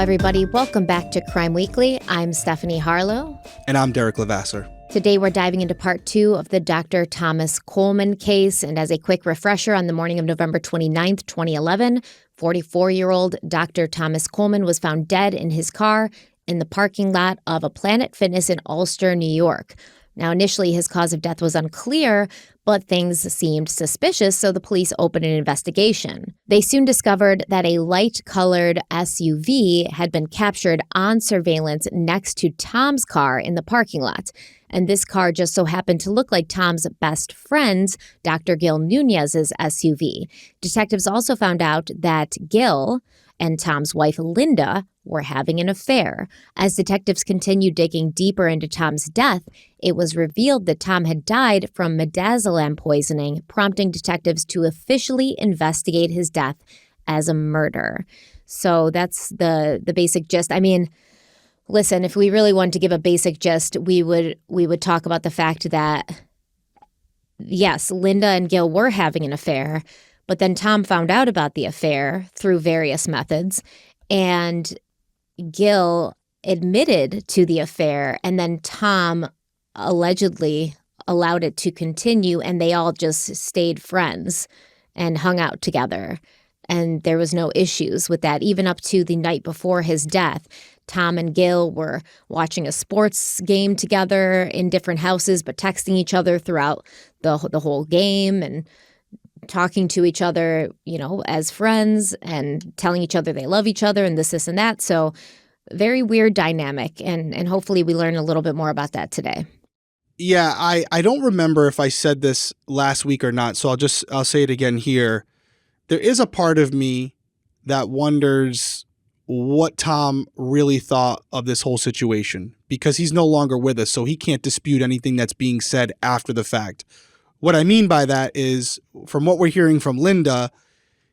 everybody. Welcome back to Crime Weekly. I'm Stephanie Harlow. And I'm Derek Levasseur. Today, we're diving into part 2 of the Dr. Thomas Kolman case. And as a quick refresher, on the morning of November 29th, 2011, 44-year-old Dr. Thomas Kolman was found dead in his car in the parking lot of a Planet Fitness in Ulster, New York. Now, initially, his cause of death was unclear, but things seemed suspicious, so the police opened an investigation. They soon discovered that a light-colored SUV had been captured on surveillance next to Tom's car in the parking lot. And this car just so happened to look like Tom's best friend's, Dr. Gil Nunez's SUV. Detectives also found out that Gil and Tom's wife, Linda, were having an affair. As detectives continued digging deeper into Tom's death, it was revealed that Tom had died from midazolam poisoning, prompting detectives to officially investigate his death as a murder. So that's the basic gist. I mean, listen, if we really wanted to give a basic gist, we would talk about the fact that, yes, Linda and Gil were having an affair, but then Tom found out about the affair through various methods, and Gil admitted to the affair, and then Tom allegedly allowed it to continue, and they all just stayed friends and hung out together. And there was no issues with that. Even up to the night before his death, Tom and Gil were watching a sports game together in different houses, but texting each other throughout the whole game and talking to each other, you know, as friends and telling each other they love each other and this, and that. So very weird dynamic. And hopefully we learn a little bit more about that today. Yeah, I don't remember if I said this last week or not, so I'll say it again here. There is a part of me that wonders what Tom really thought of this whole situation, because he's no longer with us, so he can't dispute anything that's being said after the fact. What I mean by that is, from what we're hearing from Linda,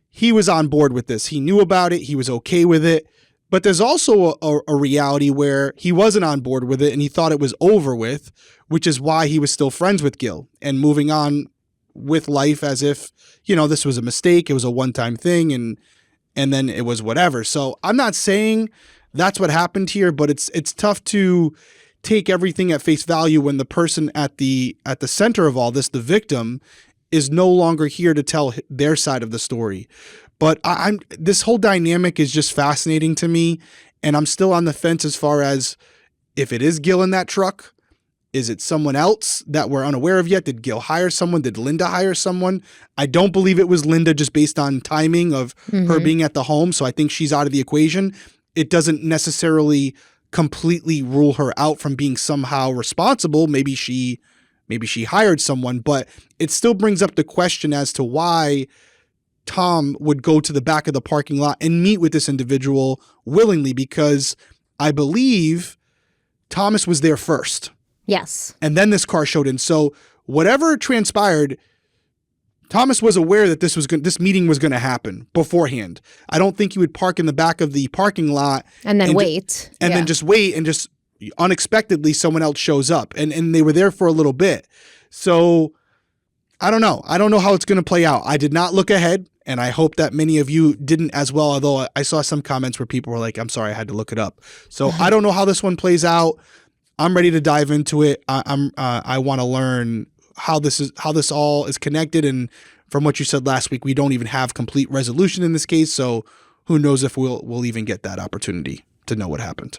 he was on board with this. He knew about it. He was okay with it. But there's also a reality where he wasn't on board with it and he thought it was over with, which is why he was still friends with Gil and moving on with life as if, you know, this was a mistake. It was a one-time thing and then it was whatever. So I'm not saying that's what happened here, but it's tough to take everything at face value when the person at the center of all this, the victim, is no longer here to tell their side of the story. But this whole dynamic is just fascinating to me, and I'm still on the fence as far as if it is Gil in that truck. Is it someone else that we're unaware of yet? Did Gil hire someone? Did Linda hire someone? I don't believe it was Linda just based on timing of her being at the home, so I think she's out of the equation. It doesn't necessarily completely rule her out from being somehow responsible. Maybe she hired someone, but it still brings up the question as to why Tom would go to the back of the parking lot and meet with this individual willingly, because I believe Thomas was there first. Yes. And then this car showed in. So whatever transpired, Thomas was aware that this meeting was going to happen beforehand. I don't think he would park in the back of the parking lot and then wait. Then just wait, and just unexpectedly someone else shows up, and they were there for a little bit. So I don't know. I don't know how it's going to play out. I did not look ahead, and I hope that many of you didn't as well, although I saw some comments where people were like, I'm sorry, I had to look it up. So I don't know how this one plays out. I'm ready to dive into it. I want to learn how this all is connected, and from what you said last week, we don't even have complete resolution in this case, so who knows if we'll even get that opportunity to know what happened.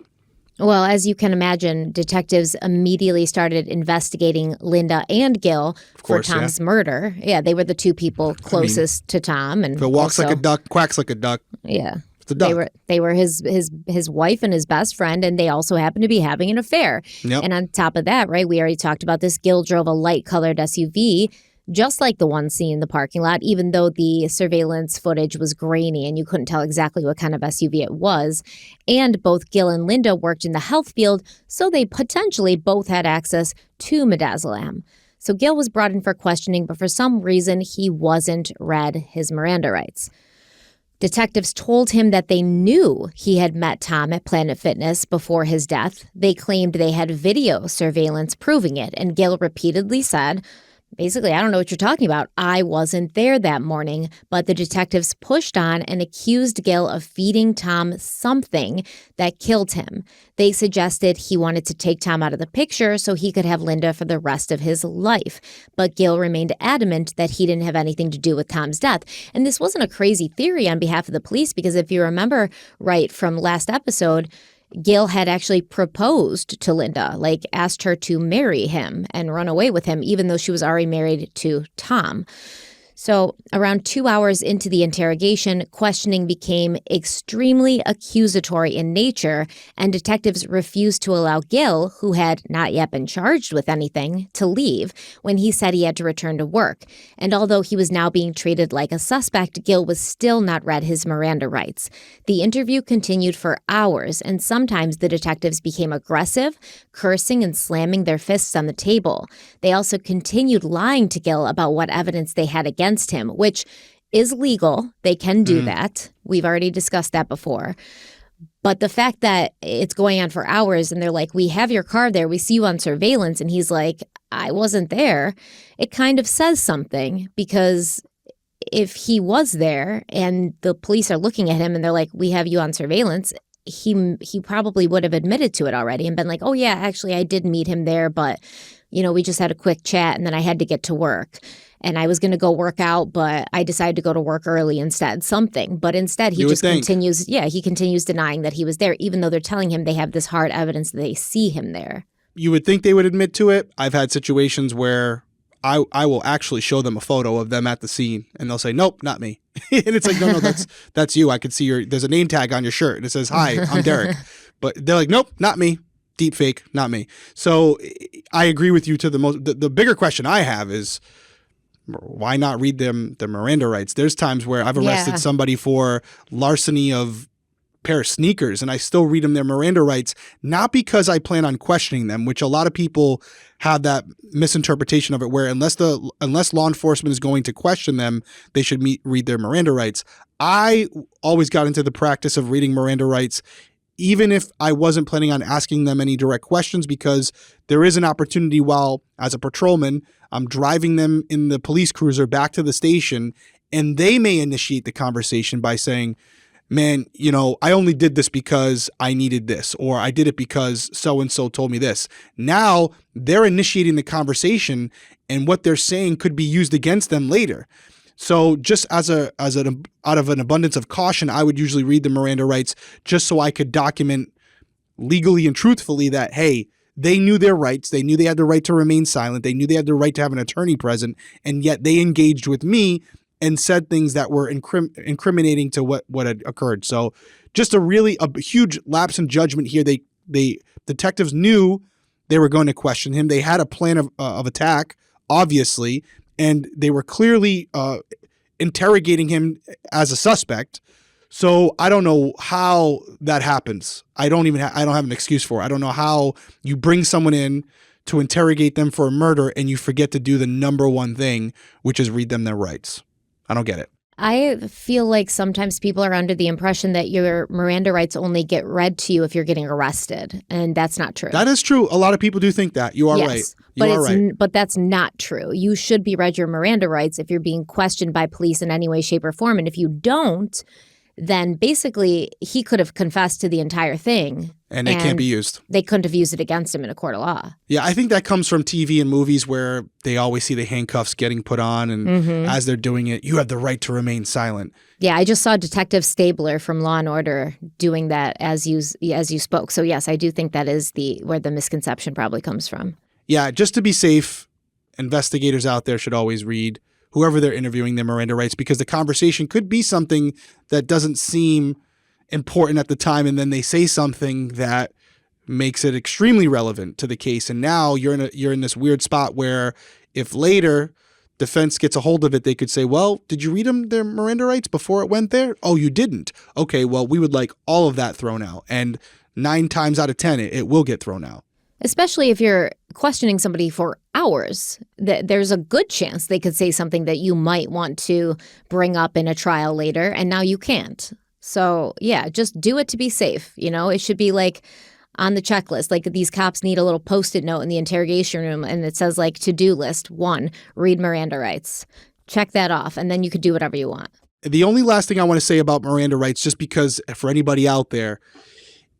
Well, as you can imagine, detectives immediately started investigating Linda and Gil for Tom's murder. Yeah, they were the two people closest to Tom. And if it walks like a duck, quacks like a duck. Yeah. It's a duck. They were his wife and his best friend, and they also happened to be having an affair. Yep. And on top of that, right, we already talked about this. Gil drove a light-colored SUV, just like the one seen in the parking lot, even though the surveillance footage was grainy and you couldn't tell exactly what kind of SUV it was. And both Gil and Linda worked in the health field, so they potentially both had access to midazolam. So Gil was brought in for questioning, but for some reason he wasn't read his Miranda rights. Detectives told him that they knew he had met Tom at Planet Fitness before his death. They claimed they had video surveillance proving it, and Gil repeatedly said, Basically, I don't know what you're talking about. I wasn't there that morning, but the detectives pushed on and accused Gil of feeding Tom something that killed him. They suggested he wanted to take Tom out of the picture so he could have Linda for the rest of his life. But Gil remained adamant that he didn't have anything to do with Tom's death. And this wasn't a crazy theory on behalf of the police, because if you remember right from last episode, Gil had actually proposed to Linda, like asked her to marry him and run away with him, even though she was already married to Tom. So around 2 hours into the interrogation, questioning became extremely accusatory in nature, and detectives refused to allow Gil, who had not yet been charged with anything, to leave when he said he had to return to work. And although he was now being treated like a suspect, Gil was still not read his Miranda rights. The interview continued for hours, and sometimes the detectives became aggressive, cursing and slamming their fists on the table. They also continued lying to Gil about what evidence they had against him, which is legal. They can do that. We've already discussed that before. But the fact that it's going on for hours and they're like, we have your car there, we see you on surveillance, and he's like, I wasn't there, it kind of says something, because if he was there and the police are looking at him and they're like, we have you on surveillance, he probably would have admitted to it already and been like, oh yeah, actually I did meet him there, but we just had a quick chat and then I had to get to work. And I was going to go work out, but I decided to go to work early instead, something. But instead, he just continues. Yeah, he continues denying that he was there, even though they're telling him they have this hard evidence that they see him there. You would think they would admit to it. I've had situations where I will actually show them a photo of them at the scene, and they'll say, nope, not me. And it's like, no, that's you. I could see there's a name tag on your shirt, and it says, hi, I'm Derek. But they're like, nope, not me. Deep fake, not me. So I agree with you to the bigger question I have is, why not read them the Miranda rights? There's times where I've arrested somebody for larceny of a pair of sneakers, and I still read them their Miranda rights, not because I plan on questioning them, which a lot of people have that misinterpretation of it, where unless law enforcement is going to question them, they should read their Miranda rights. I always got into the practice of reading Miranda rights, even if I wasn't planning on asking them any direct questions, because there is an opportunity while, as a patrolman, I'm driving them in the police cruiser back to the station, and they may initiate the conversation by saying, man, I only did this because I needed this, or I did it because so-and-so told me this. Now they're initiating the conversation, and what they're saying could be used against them later. So just out of an abundance of caution, I would usually read the Miranda rights just so I could document legally and truthfully that, hey, they knew their rights. They knew they had the right to remain silent. They knew they had the right to have an attorney present, and yet they engaged with me and said things that were incriminating to what had occurred. So just a huge lapse in judgment here. They detectives knew they were going to question him. They had a plan of attack, obviously, and they were clearly interrogating him as a suspect. So I don't know how that happens. I don't have an excuse for it. I don't know how you bring someone in to interrogate them for a murder and you forget to do the number one thing, which is read them their rights. I don't get it. I feel like sometimes people are under the impression that your Miranda rights only get read to you if you're getting arrested, and that's not true. That is true. A lot of people do think that. You are right. But that's not true. You should be read your Miranda rights if you're being questioned by police in any way, shape, or form. And if you don't, then basically he could have confessed to the entire thing. And it can't be used. They couldn't have used it against him in a court of law. Yeah, I think that comes from TV and movies where they always see the handcuffs getting put on, and as they're doing it, you have the right to remain silent. Yeah, I just saw Detective Stabler from Law and Order doing that as you spoke. So yes, I do think that is where the misconception probably comes from. Yeah, just to be safe, investigators out there should always read whoever they're interviewing their Miranda rights, because the conversation could be something that doesn't seem important at the time, and then they say something that makes it extremely relevant to the case, and now you're in this weird spot where if later defense gets a hold of it, they could say, well, did you read them their Miranda rights before it went there? Oh, you didn't. Okay, well, we would like all of that thrown out, and 9 times out of 10 it will get thrown out. Especially if you're questioning somebody for hours, there's a good chance they could say something that you might want to bring up in a trial later, and now you can't. So, yeah, just do it to be safe. It should be like on the checklist. Like these cops need a little Post-it note in the interrogation room, and it says like to-do list 1, read Miranda rights. Check that off, and then you could do whatever you want. The only last thing I want to say about Miranda rights, just because for anybody out there,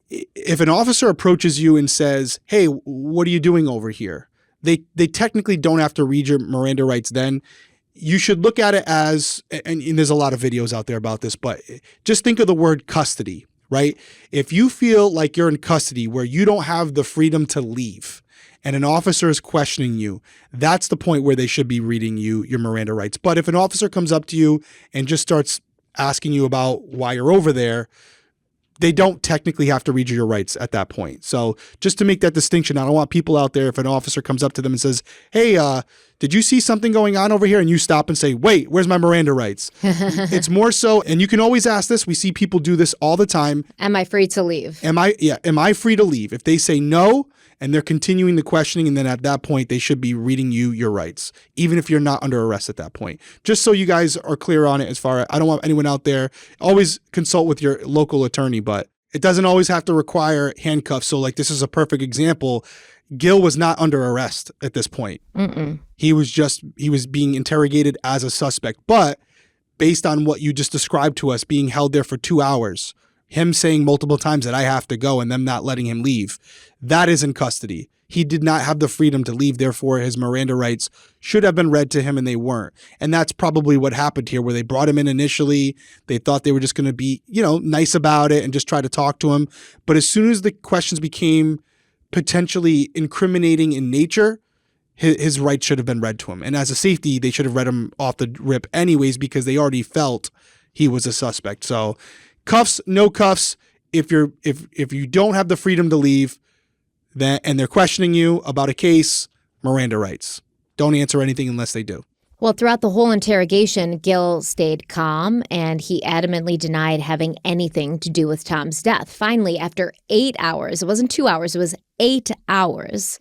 if an officer approaches you and says, hey, what are you doing over here? They technically don't have to read your Miranda rights then. You should look at it as, and there's a lot of videos out there about this, but just think of the word custody, right? If you feel like you're in custody where you don't have the freedom to leave and an officer is questioning you, that's the point where they should be reading you your Miranda rights. But if an officer comes up to you and just starts asking you about why you're over there, they don't technically have to read you your rights at that point. So just to make that distinction, I don't want people out there, if an officer comes up to them and says, hey, did you see something going on over here? And you stop and say, wait, where's my Miranda rights? It's more so, and you can always ask this. We see people do this all the time. Am I free to leave? Am I free to leave? If they say no, and they're continuing the questioning, and then at that point, they should be reading you your rights, even if you're not under arrest at that point. Just so you guys are clear on it as far as, I don't want anyone out there, always consult with your local attorney, but it doesn't always have to require handcuffs. So like this is a perfect example. Gil was not under arrest at this point. He was being interrogated as a suspect, but based on what you just described to us, being held there for 2 hours, him saying multiple times that I have to go and them not letting him leave, that is in custody. He did not have the freedom to leave. Therefore, his Miranda rights should have been read to him and they weren't. And that's probably what happened here, where they brought him in initially. They thought they were just going to be, nice about it and just try to talk to him. But as soon as the questions became potentially incriminating in nature, his rights should have been read to him. And as a safety, they should have read him off the rip anyways, because they already felt he was a suspect. So cuffs, no cuffs. If you don't have the freedom to leave, and they're questioning you about a case, Miranda rights. Don't answer anything unless they do. Well, throughout the whole interrogation, Gil stayed calm and he adamantly denied having anything to do with Tom's death. Finally, after 8 hours, it wasn't 2 hours, it was 8 hours,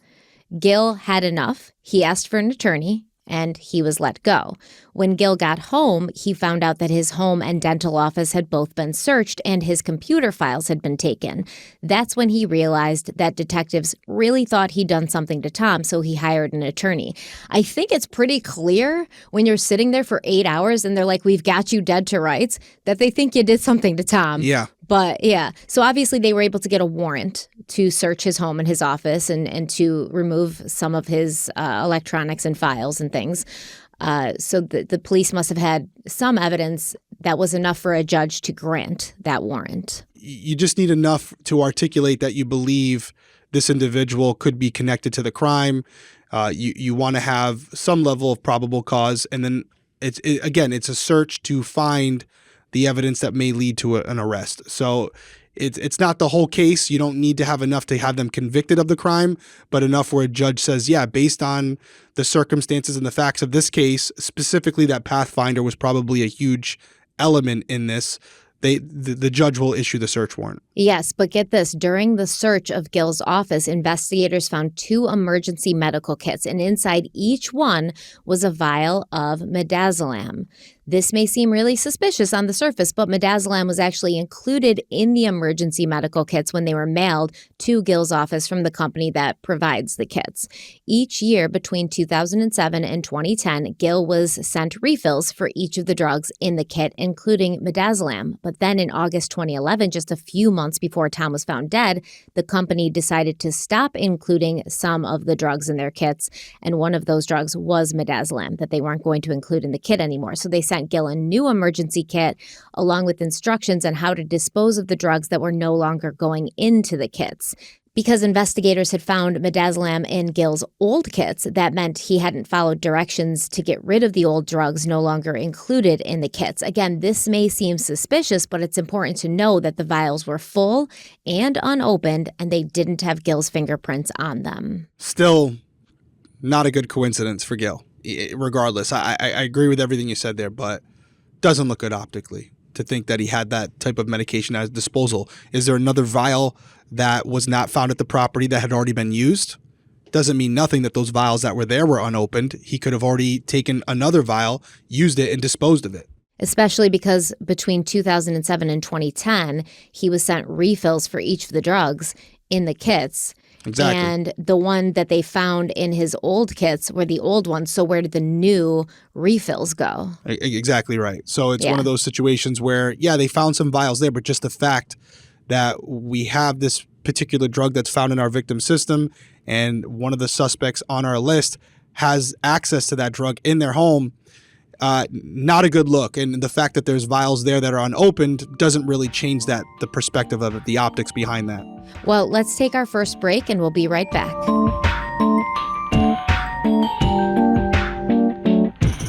Gil had enough. He asked for an attorney and he was let go. When Gil got home, he found out that his home and dental office had both been searched and his computer files had been taken. That's when he realized that detectives really thought he'd done something to Tom, so he hired an attorney. I think it's pretty clear when you're sitting there for 8 hours and they're like, we've got you dead to rights, that they think you did something to Tom. Yeah. But yeah, so obviously they were able to get a warrant to search his home and his office and to remove some of his electronics and files and things. So the police must have had some evidence that was enough for a judge to grant that warrant. You just need enough to articulate that you believe this individual could be connected to the crime. You want to have some level of probable cause. And then it's a search to find the evidence that may lead to an arrest. So it's not the whole case. You don't need to have enough to have them convicted of the crime, but enough where a judge says, yeah, based on the circumstances and the facts of this case, specifically that Pathfinder was probably a huge element in this, the judge will issue the search warrant. Yes, but get this. During the search of Gil's office, investigators found 2 emergency medical kits, and inside each one was a vial of midazolam. This may seem really suspicious on the surface, but midazolam was actually included in the emergency medical kits when they were mailed to Gil's office from the company that provides the kits. Each year between 2007 and 2010, Gil was sent refills for each of the drugs in the kit, including midazolam. But then in August 2011, just a few months before Tom was found dead, the company decided to stop including some of the drugs in their kits, and one of those drugs was midazolam that they weren't going to include in the kit anymore. So they sent Gil a new emergency kit along with instructions on how to dispose of the drugs that were no longer going into the kits. Because investigators had found midazolam in Gil's old kits, that meant he hadn't followed directions to get rid of the old drugs no longer included in the kits. Again, this may seem suspicious, but it's important to know that the vials were full and unopened, and they didn't have Gil's fingerprints on them. Still not a good coincidence for Gil. Regardless, I agree with everything you said there, but doesn't look good optically to think that he had that type of medication at his disposal. Is there another vial that was not found at the property that had already been used? Doesn't mean nothing that those vials that were there were unopened. He could have already taken another vial, used it, and disposed of it. Especially because between 2007 and 2010, he was sent refills for each of the drugs in the kits. Exactly. And the one that they found in his old kits were the old ones. So where did the new refills go? Exactly right. So it's Yeah. one of those situations where, yeah, they found some vials there, but just the fact that we have this particular drug that's found in our victim system and one of the suspects on our list has access to that drug in their home, not a good look. And the fact that there's vials there that are unopened doesn't really change the perspective of it, the optics behind that. Well, let's take our first break and we'll be right back.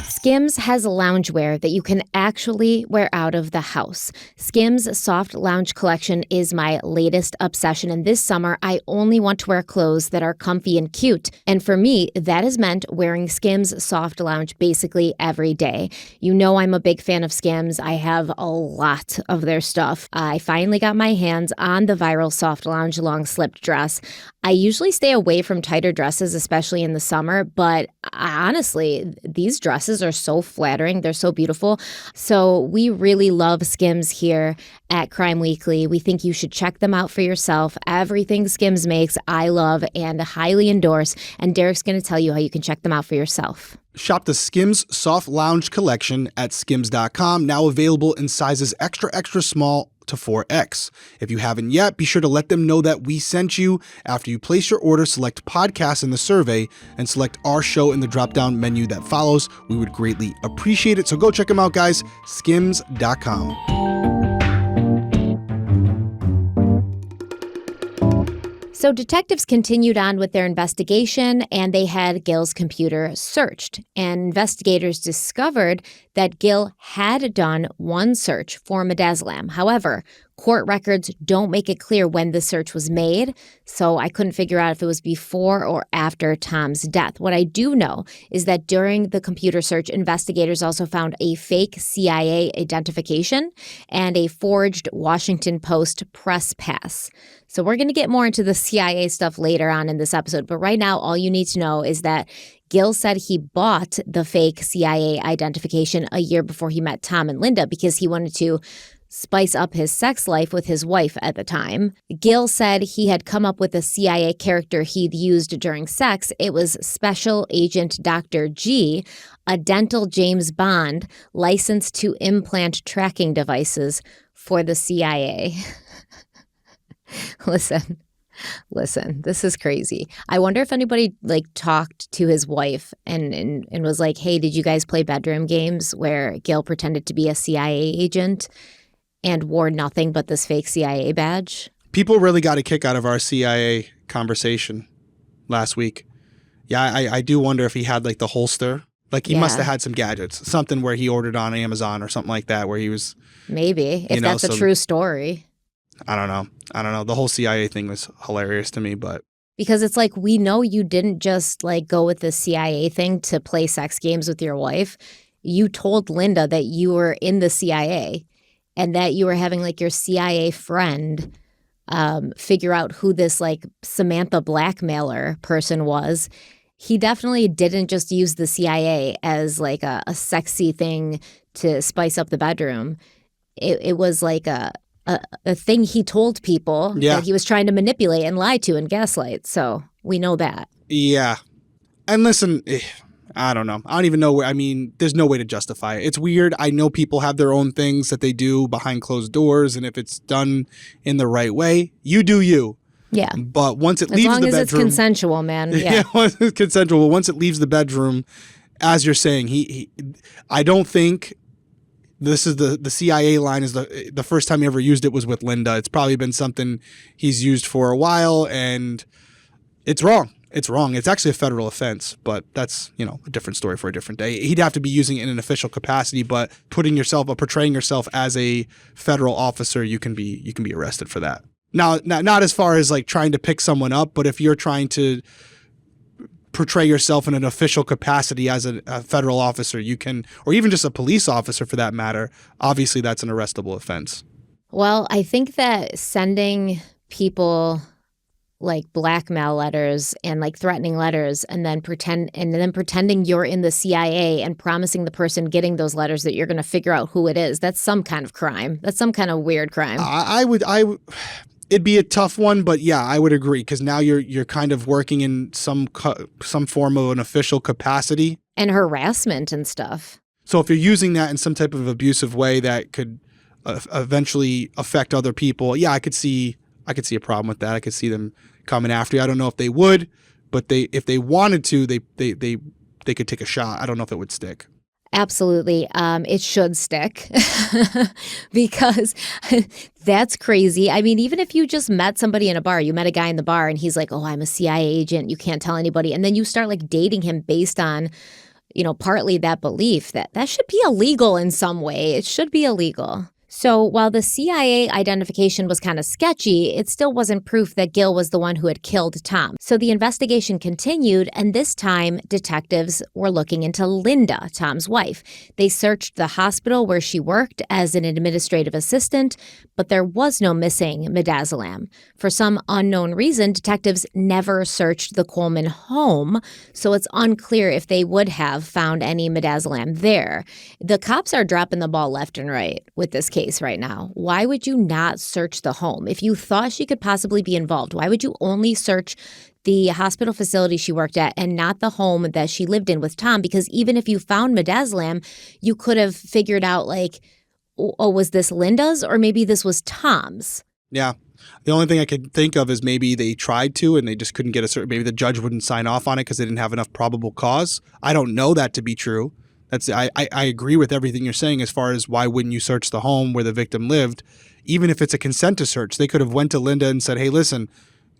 Skims has loungewear that you can actually wear out of the house. Skims' soft lounge collection is my latest obsession, and this summer I only want to wear clothes that are comfy and cute. And for me, that has meant wearing Skims' soft lounge basically every day. You know I'm a big fan of Skims. I have a lot of their stuff. I finally got my hands on the viral soft lounge long slipped dress. I usually stay away from tighter dresses, especially in the summer, but honestly, these dresses are so flattering. They're so beautiful. So we really love Skims here at Crime Weekly. We think you should check them out for yourself. Everything Skims makes, I love and highly endorse. And Derek's going to tell you how you can check them out for yourself. Shop the Skims Soft Lounge collection at skims.com, now available in sizes extra, extra small to 4X. If you haven't yet, be sure to let them know that we sent you. After you place your order, select podcasts in the survey and select our show in the drop-down menu that follows. We would greatly appreciate it. So go check them out, guys. Skims.com. So detectives continued on with their investigation, and they had Gil's computer searched. And investigators discovered that Gil had done one search for midazolam. However, court records don't make it clear when the search was made, so I couldn't figure out if it was before or after Tom's death. What I do know is that during the computer search, investigators also found a fake CIA identification and a forged Washington Post press pass. So we're going to get more into the CIA stuff later on in this episode, but right now all you need to know is that Gil said he bought the fake CIA identification a year before he met Tom and Linda because he wanted to spice up his sex life with his wife at the time. Gil said he had come up with a CIA character he'd used during sex. It was Special Agent Dr. G, a dental James Bond licensed to implant tracking devices for the CIA. Listen, this is crazy. I wonder if anybody talked to his wife and was like, hey, did you guys play bedroom games where Gil pretended to be a CIA agent and wore nothing but this fake CIA badge? People really got a kick out of our CIA conversation last week. Yeah, I do wonder if he had the holster. He must have had some gadgets, something where he ordered on Amazon or something like that, where he was... Maybe, if that's a true story. I don't know. The whole CIA thing was hilarious to me, but... Because it's we know you didn't just go with the CIA thing to play sex games with your wife. You told Linda that you were in the CIA and that you were having your CIA friend figure out who this Samantha blackmailer person was. He definitely didn't just use the CIA as a sexy thing to spice up the bedroom. It was a thing he told people that he was trying to manipulate and lie to and gaslight. So we know that. Yeah. And listen, I don't know. I don't even know where. I mean, there's no way to justify it. It's weird. I know people have their own things that they do behind closed doors. And if it's done in the right way, you do you. Yeah. But once it leaves the bedroom. As long as it's consensual, man. Yeah. Once it's consensual. Once it leaves the bedroom, as you're saying, I don't think. This is the CIA line is the first time he ever used it was with Linda. It's probably been something he's used for a while, and it's wrong. It's wrong. It's actually a federal offense, but that's, a different story for a different day. He'd have to be using it in an official capacity, but portraying yourself as a federal officer, you can be arrested for that. Now, not as far as trying to pick someone up, but if you're trying to portray yourself in an official capacity as a federal officer, you can, or even just a police officer for that matter, obviously that's an arrestable offense. Well, I think that sending people blackmail letters and threatening letters and then pretending you're in the CIA and promising the person getting those letters that you're going to figure out who it is, that's some kind of crime. That's some kind of weird crime. It'd be a tough one, but yeah, I would agree, because now you're kind of working in some form of an official capacity. And harassment and stuff. So if you're using that in some type of abusive way that could eventually affect other people, yeah, I could see a problem with that. I could see them coming after you. I don't know if they would, but if they wanted to, they could take a shot. I don't know if it would stick. Absolutely. It should stick because that's crazy. I mean, even if you just met somebody in a bar, you met a guy in the bar and he's like, oh, I'm a CIA agent. You can't tell anybody. And then you start like dating him based on, partly that belief that should be illegal in some way. It should be illegal. So while the CIA identification was kind of sketchy, it still wasn't proof that Gil was the one who had killed Tom. So the investigation continued, and this time detectives were looking into Linda, Tom's wife. They searched the hospital where she worked as an administrative assistant, but there was no missing midazolam. For some unknown reason, detectives never searched the Kolman home, so it's unclear if they would have found any midazolam there. The cops are dropping the ball left and right with this case right now. Why would you not search the home? If you thought she could possibly be involved, why would you only search the hospital facility she worked at and not the home that she lived in with Tom? Because even if you found midazolam, you could have figured out like, oh, was this Linda's or maybe this was Tom's? Yeah. The only thing I could think of is maybe they tried to and they just couldn't get maybe the judge wouldn't sign off on it because they didn't have enough probable cause. I don't know that to be true. I agree with everything you're saying as far as why wouldn't you search the home where the victim lived, even if it's a consent to search. They could have went to Linda and said, hey, listen,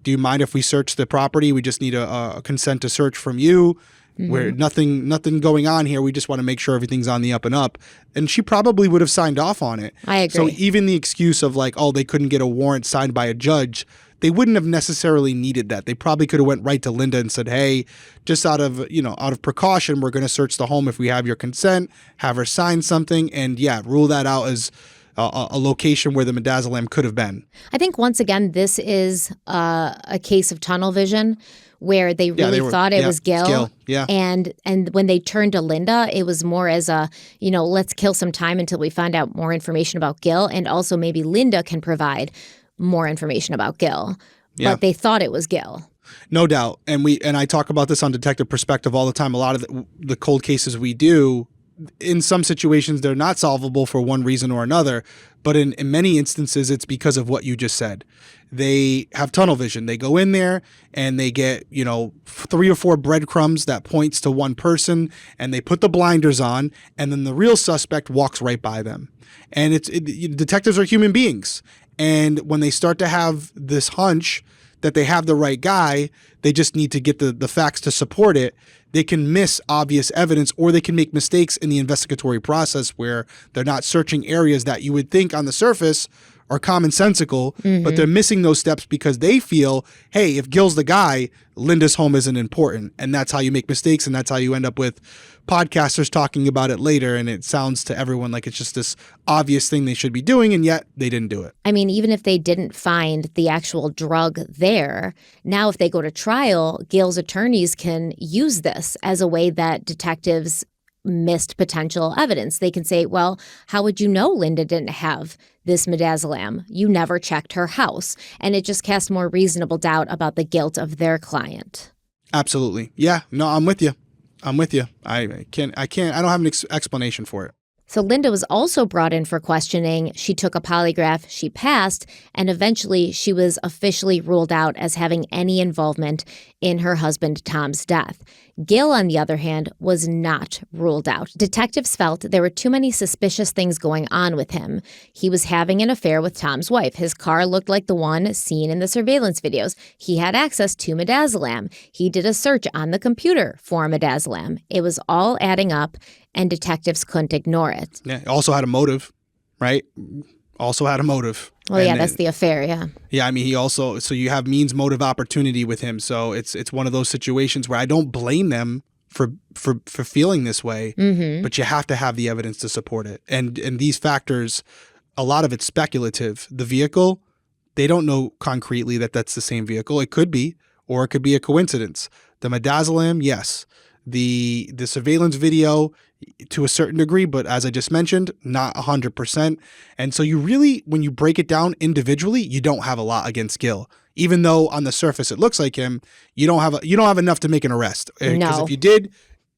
do you mind if we search the property? We just need a consent to search from you. Where nothing going on here. We just want to make sure everything's on the up and up. And she probably would have signed off on it. I agree. So even the excuse of like, oh, they couldn't get a warrant signed by a judge, they wouldn't have necessarily needed that. They probably could have went right to Linda and said, hey, just out of precaution, we're going to search the home if we have your consent, have her sign something, and yeah, rule that out as a location where the midazolam could have been. I think once again, this is a case of tunnel vision where they really thought it was Gil. Yeah. And when they turned to Linda, it was more as a, let's kill some time until we find out more information about Gil. And also maybe Linda can provide more information about Gil. Yeah. But they thought it was Gil. No doubt. And I talk about this on Detective Perspective all the time. A lot of the cold cases we do, in some situations, they're not solvable for one reason or another. But in many instances, it's because of what you just said. They have tunnel vision. They go in there and they get, 3 or 4 breadcrumbs that points to one person, and they put the blinders on, and then the real suspect walks right by them. And detectives are human beings. And when they start to have this hunch that they have the right guy, they just need to get the facts to support it. They can miss obvious evidence, or they can make mistakes in the investigatory process where they're not searching areas that you would think on the surface are commonsensical, but they're missing those steps because they feel, hey, if Gil's the guy, Linda's home isn't important. And that's how you make mistakes, and that's how you end up with podcasters talking about it later, and it sounds to everyone like it's just this obvious thing they should be doing, and yet they didn't do it. I mean, even if they didn't find the actual drug there, now if they go to trial, Gil's attorneys can use this as a way that detectives missed potential evidence. They can say, well, how would you know Linda didn't have this midazolam? You never checked her house. And it just casts more reasonable doubt about the guilt of their client. Absolutely. Yeah. No, I'm with you. I don't have an explanation for it. So Linda was also brought in for questioning. She took a polygraph, she passed, and eventually she was officially ruled out as having any involvement in her husband Tom's death. Gil, on the other hand, was not ruled out. Detectives felt there were too many suspicious things going on with him. He was having an affair with Tom's wife. His car looked like the one seen in the surveillance videos. He had access to midazolam. He did a search on the computer for midazolam. It was all adding up, and detectives couldn't ignore it. Yeah, also had a motive, right? Also had a motive. Well, yeah, that's the affair, yeah. Yeah, I mean, so you have means, motive, opportunity with him. So it's one of those situations where I don't blame them for feeling this way, but you have to have the evidence to support it. And these factors, a lot of it's speculative. The vehicle, they don't know concretely that that's the same vehicle. It could be, or it could be a coincidence. The midazolam, yes. The surveillance video, to a certain degree, but as I just mentioned, not 100%. And so you really, when you break it down individually, you don't have a lot against Gil. Even though on the surface it looks like him, you don't have enough to make an arrest. Because No. if you did,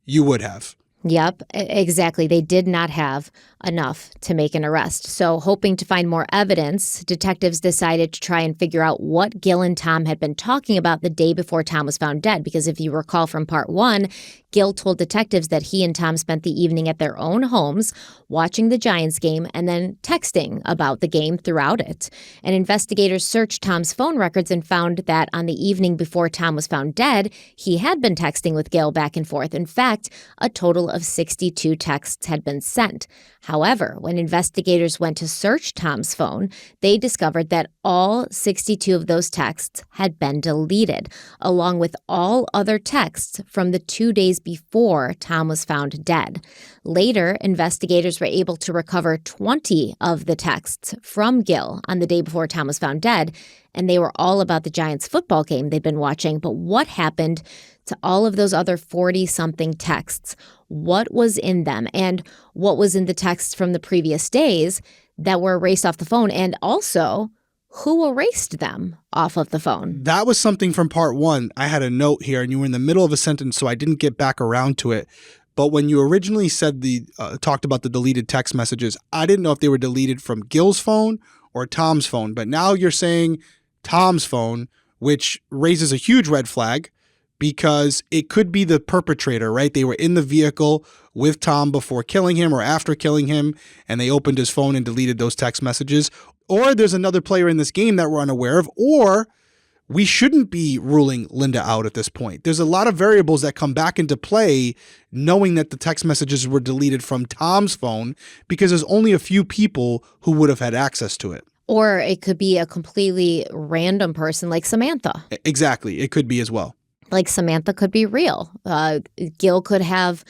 you would have. Yep, exactly. They did not have enough to make an arrest. So, hoping to find more evidence, detectives decided to try and figure out what Gil and Tom had been talking about the day before Tom was found dead. Because if you recall from part one, Gil told detectives that he and Tom spent the evening at their own homes watching the Giants game and then texting about the game throughout it. And investigators searched Tom's phone records and found that on the evening before Tom was found dead, he had been texting with Gil back and forth. In fact, a total of 62 texts had been sent. However, when investigators went to search Tom's phone, they discovered that all 62 of those texts had been deleted, along with all other texts from the 2 days before Tom was found dead. Later, investigators were able to recover 20 of the texts from Gil on the day before Tom was found dead, and they were all about the Giants football game they'd been watching. But what happened to all of those other 40-something texts? What was in them? And what was in the texts from the previous days that were erased off the phone? And also, who erased them off of the phone? That was something from part one. I had a note here, and you were in the middle of a sentence, so I didn't get back around to it. But when you originally said talked about the deleted text messages, I didn't know if they were deleted from Gil's phone or Tom's phone. But now you're saying Tom's phone, which raises a huge red flag because it could be the perpetrator, right? They were in the vehicle with Tom before killing him or after killing him, and they opened his phone and deleted those text messages. Or there's another player in this game that we're unaware of, or we shouldn't be ruling Linda out at this point. There's a lot of variables that come back into play knowing that the text messages were deleted from Tom's phone because there's only a few people who would have had access to it. Or it could be a completely random person like Samantha. Exactly. It could be as well. Like Samantha could be real. Gil could have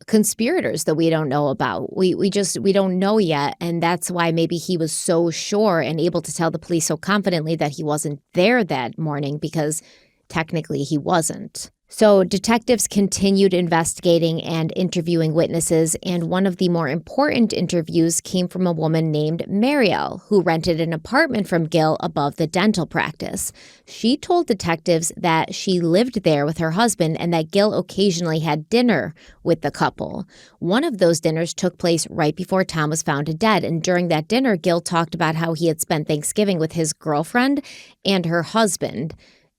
conspirators that we don't know about. We don't know yet. And that's why maybe he was so sure and able to tell the police so confidently that he wasn't there that morning, because technically he wasn't. So detectives continued investigating and interviewing witnesses, and one of the more important interviews came from a woman named Marielle, who rented an apartment from Gil above the dental practice. She told detectives that she lived there with her husband and that Gil occasionally had dinner with the couple. One of those dinners took place right before Tom was found dead, and during that dinner, Gil talked about how he had spent Thanksgiving with his girlfriend and her husband,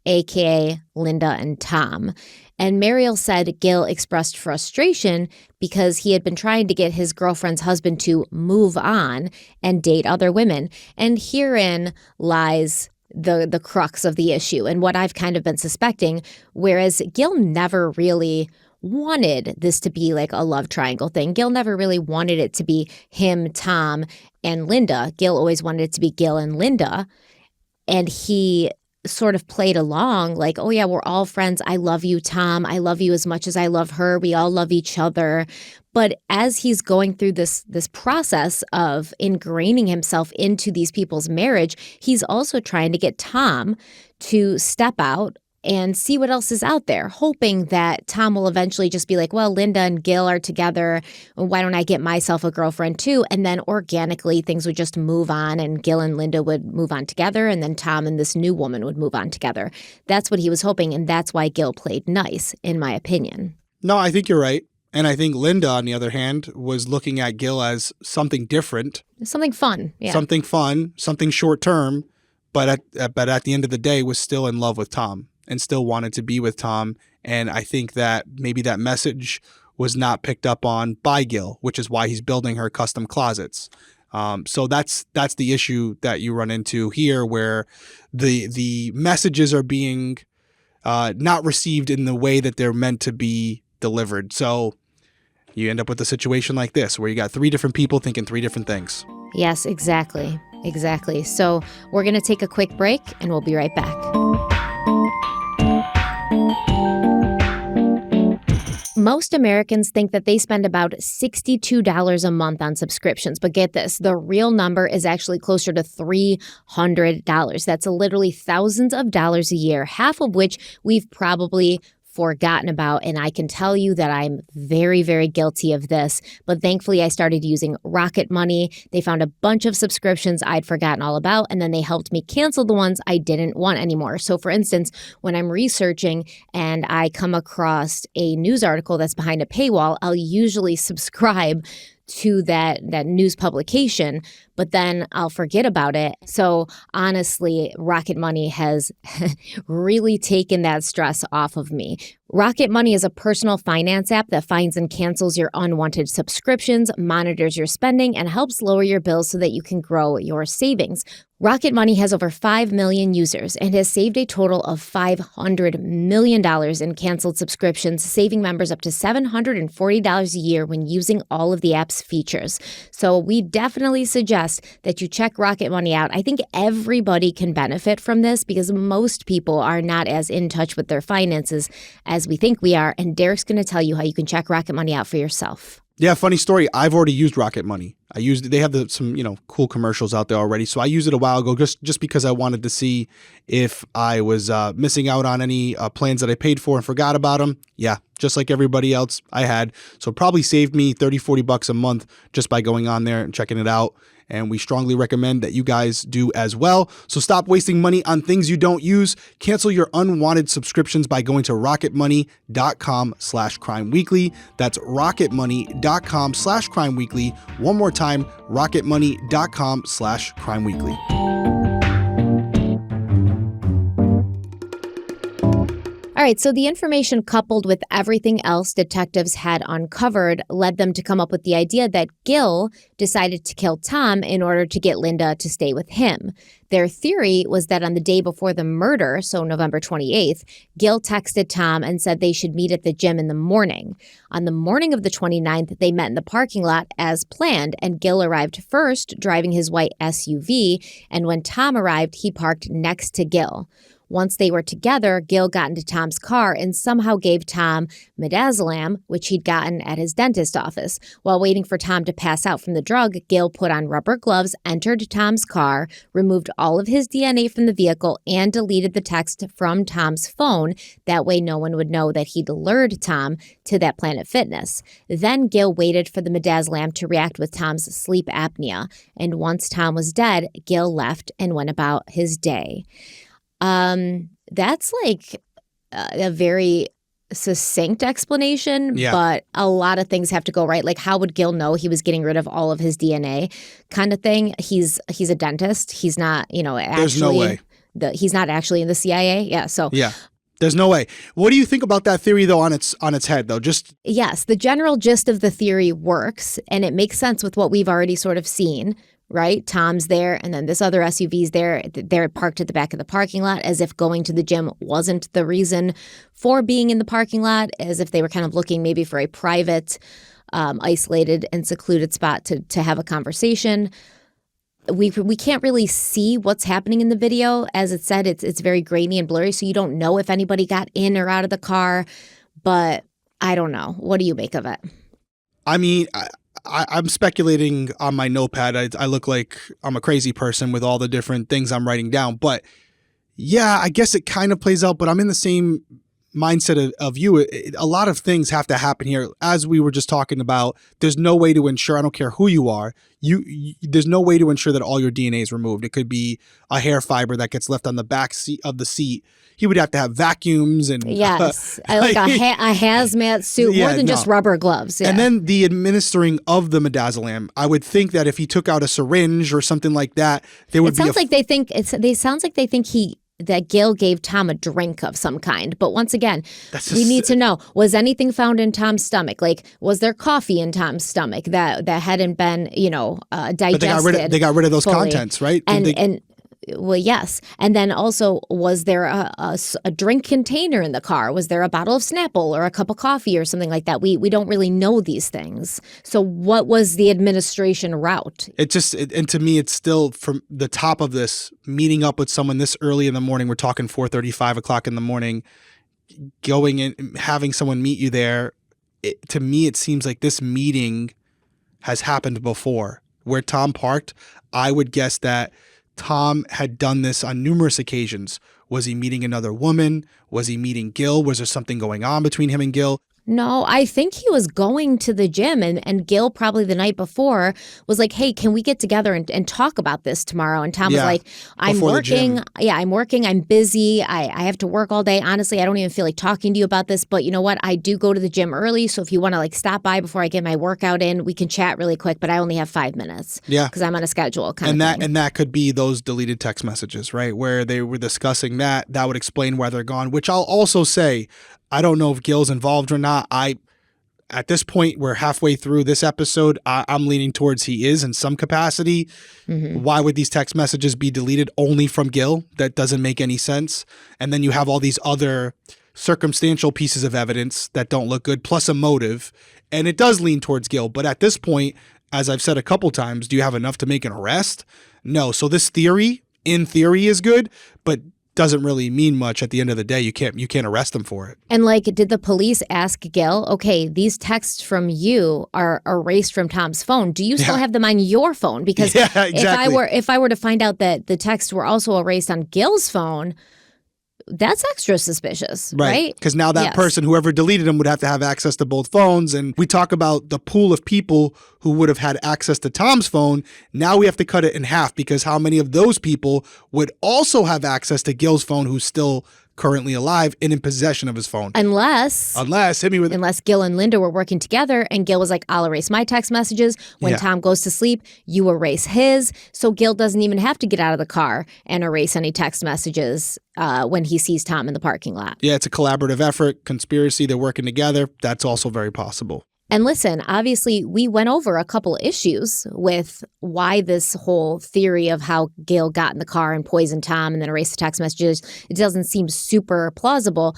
a.k.a. Linda and Tom. And Mariel said Gil expressed frustration because he had been trying to get his girlfriend's husband to move on and date other women. And herein lies the crux of the issue and what I've kind of been suspecting, whereas Gil never really wanted this to be like a love triangle thing. Gil never really wanted it to be him, Tom, and Linda. Gil always wanted it to be Gil and Linda. And he sort of played along like, oh yeah, we're all friends. I love you, Tom. I love you as much as I love her. We all love each other. But as he's going through this process of ingraining himself into these people's marriage, he's also trying to get Tom to step out and see what else is out there, hoping that Tom will eventually just be like, well, Linda and Gil are together. Why don't I get myself a girlfriend too? And then organically things would just move on and Gil and Linda would move on together. And then Tom and this new woman would move on together. That's what he was hoping. And that's why Gil played nice, in my opinion. No, I think you're right. And I think Linda, on the other hand, was looking at Gil as something different. Something fun. Yeah. Something fun, something short term. But at the end of the day was still in love with Tom and still wanted to be with Tom. And I think that maybe that message was not picked up on by Gil, which is why he's building her custom closets. So that's the issue that you run into here, where the messages are being not received in the way that they're meant to be delivered. So you end up with a situation like this, where you got three different people thinking three different things. Yes, exactly. Exactly. So we're going to take a quick break and we'll be right back. Most Americans think that they spend about $62 a month on subscriptions. But get this, the real number is actually closer to $300. That's literally thousands of dollars a year, half of which we've probably forgotten about. And I can tell you that I'm very, very guilty of this. But thankfully, I started using Rocket Money. They found a bunch of subscriptions I'd forgotten all about, and then they helped me cancel the ones I didn't want anymore. So for instance, when I'm researching and I come across a news article that's behind a paywall, I'll usually subscribe to that news publication, but then I'll forget about it. So honestly, Rocket Money has really taken that stress off of me. Rocket Money is a personal finance app that finds and cancels your unwanted subscriptions, monitors your spending, and helps lower your bills so that you can grow your savings. Rocket Money has over 5 million users and has saved a total of $500 million in canceled subscriptions, saving members up to $740 a year when using all of the app's features. So we definitely suggest that you check Rocket Money out. I think everybody can benefit from this because most people are not as in touch with their finances as we think we are. And Derek's going to tell you how you can check Rocket Money out for yourself. Yeah, funny story. I've already used Rocket Money. They have some cool commercials out there already. So I used it a while ago just because I wanted to see if I was missing out on any plans that I paid for and forgot about them. Yeah, just like everybody else I had. So it probably saved me $30-$40 a month just by going on there and checking it out. And we strongly recommend that you guys do as well. So stop wasting money on things you don't use. Cancel your unwanted subscriptions by going to rocketmoney.com/crimeweekly. That's rocketmoney.com/crimeweekly. One more time, rocketmoney.com/crimeweekly. All right, so the information coupled with everything else detectives had uncovered led them to come up with the idea that Gil decided to kill Tom in order to get Linda to stay with him. Their theory was that on the day before the murder, so November 28th, Gil texted Tom and said they should meet at the gym in the morning. On the morning of the 29th, they met in the parking lot as planned, and Gil arrived first, driving his white SUV, and when Tom arrived, he parked next to Gil. Once they were together, Gil got into Tom's car and somehow gave Tom midazolam, which he'd gotten at his dentist office. While waiting for Tom to pass out from the drug, Gil put on rubber gloves, entered Tom's car, removed all of his DNA from the vehicle, and deleted the text from Tom's phone. That way no one would know that he'd lured Tom to that Planet Fitness. Then Gil waited for the midazolam to react with Tom's sleep apnea. And once Tom was dead, Gil left and went about his day. That's like a very succinct explanation, but a lot of things have to go right. Like, how would Gil know he was getting rid of all of his DNA kind of thing? He's a dentist. He's not, actually. There's no way. He's not actually in the CIA. Yeah. So. Yeah. There's no way. What do you think about that theory, though, on its head, though? Yes, the general gist of the theory works, and it makes sense with what we've already sort of seen. Right? Tom's there, and then this other SUV's there. They're parked at the back of the parking lot as if going to the gym wasn't the reason for being in the parking lot, as if they were kind of looking maybe for a private, isolated and secluded spot to have a conversation. We can't really see what's happening in the video. As it said, it's very grainy and blurry, so you don't know if anybody got in or out of the car, but I don't know. What do you make of it? I mean, I'm speculating on my notepad. I look like I'm a crazy person with all the different things I'm writing down. But yeah, I guess it kind of plays out, but I'm in the same mindset of you. A lot of things have to happen here. As we were just talking about, there's no way to ensure, I don't care who you are, there's no way to ensure that all your DNA is removed. It could be a hair fiber that gets left on the back seat of the seat. He would have to have vacuums and yes, like a hazmat suit, more than just rubber gloves. Yeah. And then the administering of the midazolam. I would think that if he took out a syringe or something like that, there would be. Sounds like they think that Gil gave Tom a drink of some kind. But once again, we need to know, was anything found in Tom's stomach? Like, was there coffee in Tom's stomach that hadn't been, digested? But they got rid of those fully. Contents, right? Well, yes. And then also, was there a drink container in the car? Was there a bottle of Snapple or a cup of coffee or something like that? We don't really know these things. So what was the administration route? And to me, it's still from the top of this, meeting up with someone this early in the morning. We're talking 4:30, 5 o'clock in the morning, going in, having someone meet you there. To me, it seems like this meeting has happened before. Where Tom parked, I would guess that Tom had done this on numerous occasions. Was he meeting another woman? Was he meeting Gil? Was there something going on between him and Gil? No, I think he was going to the gym and Gil probably the night before was like, hey, can we get together and talk about this tomorrow? And Tom was like, I'm working. Yeah, I'm working. I'm busy. I have to work all day. Honestly, I don't even feel like talking to you about this. But you know what? I do go to the gym early. So if you want to like stop by before I get my workout in, we can chat really quick. But I only have 5 minutes. Yeah. Because I'm on a schedule And that could be those deleted text messages, right? Where they were discussing that. That would explain why they're gone, which I'll also say, I don't know if Gil's involved or not. At this point, we're halfway through this episode. I'm leaning towards he is in some capacity. Mm-hmm. Why would these text messages be deleted only from Gil? That doesn't make any sense. And then you have all these other circumstantial pieces of evidence that don't look good, plus a motive. And it does lean towards Gil. But at this point, as I've said a couple times, do you have enough to make an arrest? No. So this theory, in theory, is good, but doesn't really mean much at the end of the day. You can't arrest them for it. And like, did the police ask Gil, okay, these texts from you are erased from Tom's phone. Do you still have them on your phone? Because exactly. if I were to find out that the texts were also erased on Gil's phone, that's extra suspicious, right? Because now that person, whoever deleted them, would have to have access to both phones. And we talk about the pool of people who would have had access to Tom's phone. Now we have to cut it in half because how many of those people would also have access to Gil's phone, who's still currently alive and in possession of his phone? Unless Gil and Linda were working together and Gil was like, I'll erase my text messages. When Tom goes to sleep, you erase his. So Gil doesn't even have to get out of the car and erase any text messages when he sees Tom in the parking lot. Yeah, it's a collaborative effort, conspiracy. They're working together. That's also very possible. And listen, obviously, we went over a couple issues with why this whole theory of how Gil got in the car and poisoned Tom and then erased the text messages, it doesn't seem super plausible.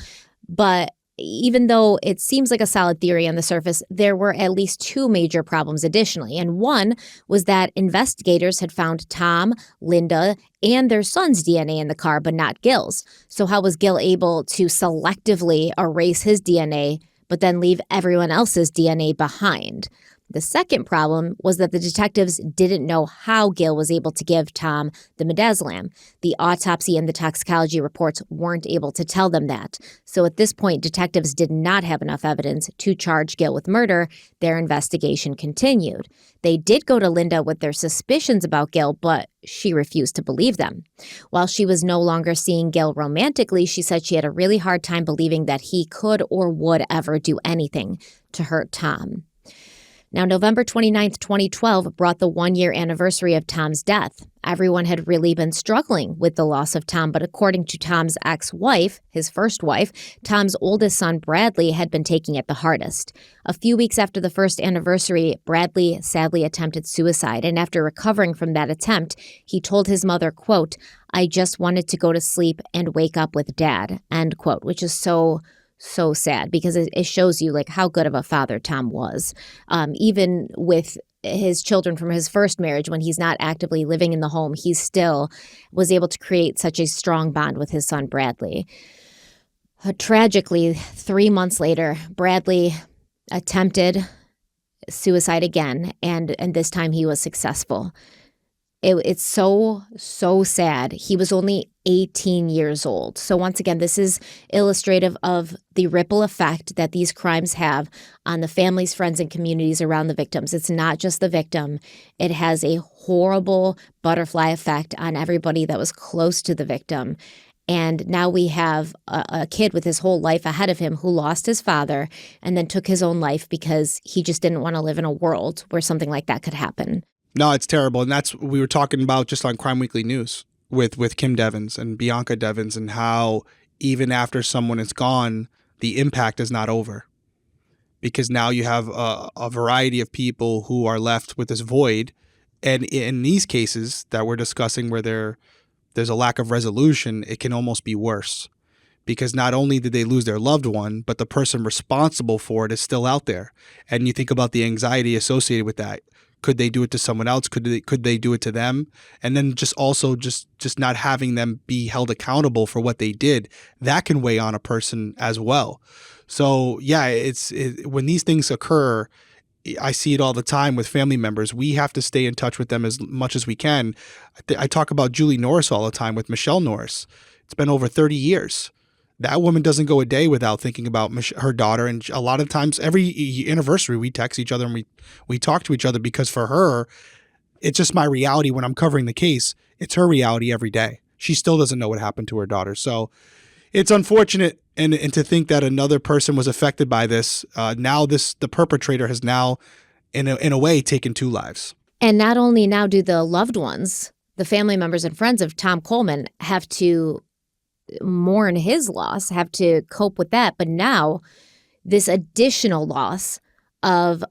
But even though it seems like a solid theory on the surface, there were at least two major problems additionally. And one was that investigators had found Tom, Linda, and their son's DNA in the car, but not Gil's. So how was Gil able to selectively erase his DNA but then leave everyone else's DNA behind? The second problem was that the detectives didn't know how Gil was able to give Tom the midazolam. The autopsy and the toxicology reports weren't able to tell them that. So at this point, detectives did not have enough evidence to charge Gil with murder. Their investigation continued. They did go to Linda with their suspicions about Gil, but she refused to believe them. While she was no longer seeing Gil romantically, she said she had a really hard time believing that he could or would ever do anything to hurt Tom. Now, November 29th, 2012 brought the one-year anniversary of Tom's death. Everyone had really been struggling with the loss of Tom, but according to Tom's ex-wife, his first wife, Tom's oldest son, Bradley, had been taking it the hardest. A few weeks after the first anniversary, Bradley sadly attempted suicide, and after recovering from that attempt, he told his mother, quote, "I just wanted to go to sleep and wake up with Dad," end quote, which is so sad because it shows you like how good of a father Tom was. Even with his children from his first marriage, when he's not actively living in the home, he still was able to create such a strong bond with his son, Bradley. Tragically, 3 months later, Bradley attempted suicide again, and this time he was successful. It's so sad. He was only 18 years old. So once again, this is illustrative of the ripple effect that these crimes have on the families, friends, and communities around the victims. It's not just the victim. It has a horrible butterfly effect on everybody that was close to the victim. And now we have a kid with his whole life ahead of him who lost his father and then took his own life because he just didn't want to live in a world where something like that could happen. No, it's terrible. And that's what we were talking about just on Crime Weekly News with Kim Devins and Bianca Devins, and how even after someone is gone, the impact is not over. Because now you have a variety of people who are left with this void. And in these cases that we're discussing where there's a lack of resolution, it can almost be worse. Because not only did they lose their loved one, but the person responsible for it is still out there. And you think about the anxiety associated with that. Could they do it to someone else? Could they do it to them? And then just not having them be held accountable for what they did, that can weigh on a person as well. So yeah, when these things occur, I see it all the time with family members. We have to stay in touch with them as much as we can. I talk about Julie Norris all the time with Michelle Norris. It's been over 30 years. That woman doesn't go a day without thinking about her daughter. And a lot of times, every anniversary, we text each other and we talk to each other, because for her, it's just my reality when I'm covering the case. It's her reality every day. She still doesn't know what happened to her daughter. So it's unfortunate. And to think that another person was affected by this. Now the perpetrator has now, in a way, taken 2 lives. And not only now do the loved ones, the family members and friends of Tom Kolman, have to mourn his loss, have to cope with that, but now this additional loss of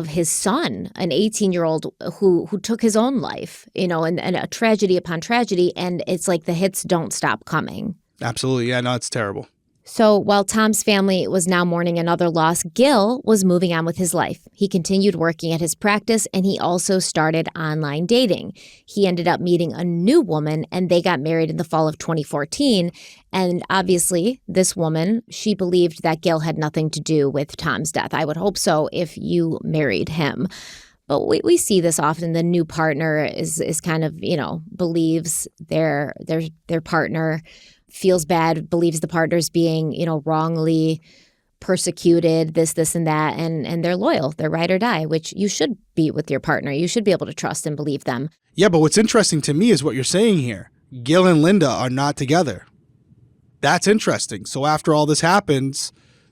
his son, an 18-year-old who took his own life, and a tragedy upon tragedy, and it's like the hits don't stop coming. Absolutely. Yeah, no, it's terrible. So while Tom's family was now mourning another loss, Gil was moving on with his life. He continued working at his practice, and he also started online dating. He ended up meeting a new woman, and they got married in the fall of 2014. And obviously, this woman, she believed that Gil had nothing to do with Tom's death. I would hope so if you married him. But we see this often. The new partner is kind of, believes their partner, feels bad, believes the partner's being, wrongly persecuted, this and that, and they're loyal. They're ride or die, which you should be with your partner. You should be able to trust and believe them. Yeah, but what's interesting to me is what you're saying here. Gil and Linda are not together. That's interesting. So after all this happens,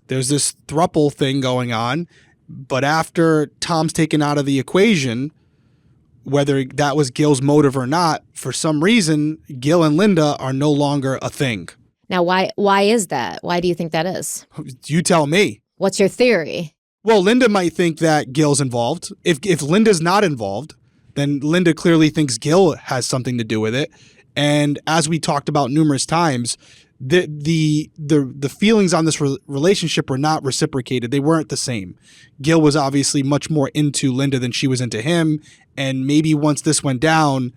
there's this throuple thing going on. But after Tom's taken out of the equation, whether that was Gil's motive or not, for some reason, Gil and Linda are no longer a thing. Now, why is that? Why do you think that is? You tell me. What's your theory? Well, Linda might think that Gil's involved. If Linda's not involved, then Linda clearly thinks Gil has something to do with it. And as we talked about numerous times, the feelings on this relationship were not reciprocated. They weren't the same. Gil was obviously much more into Linda than she was into him. And maybe once this went down,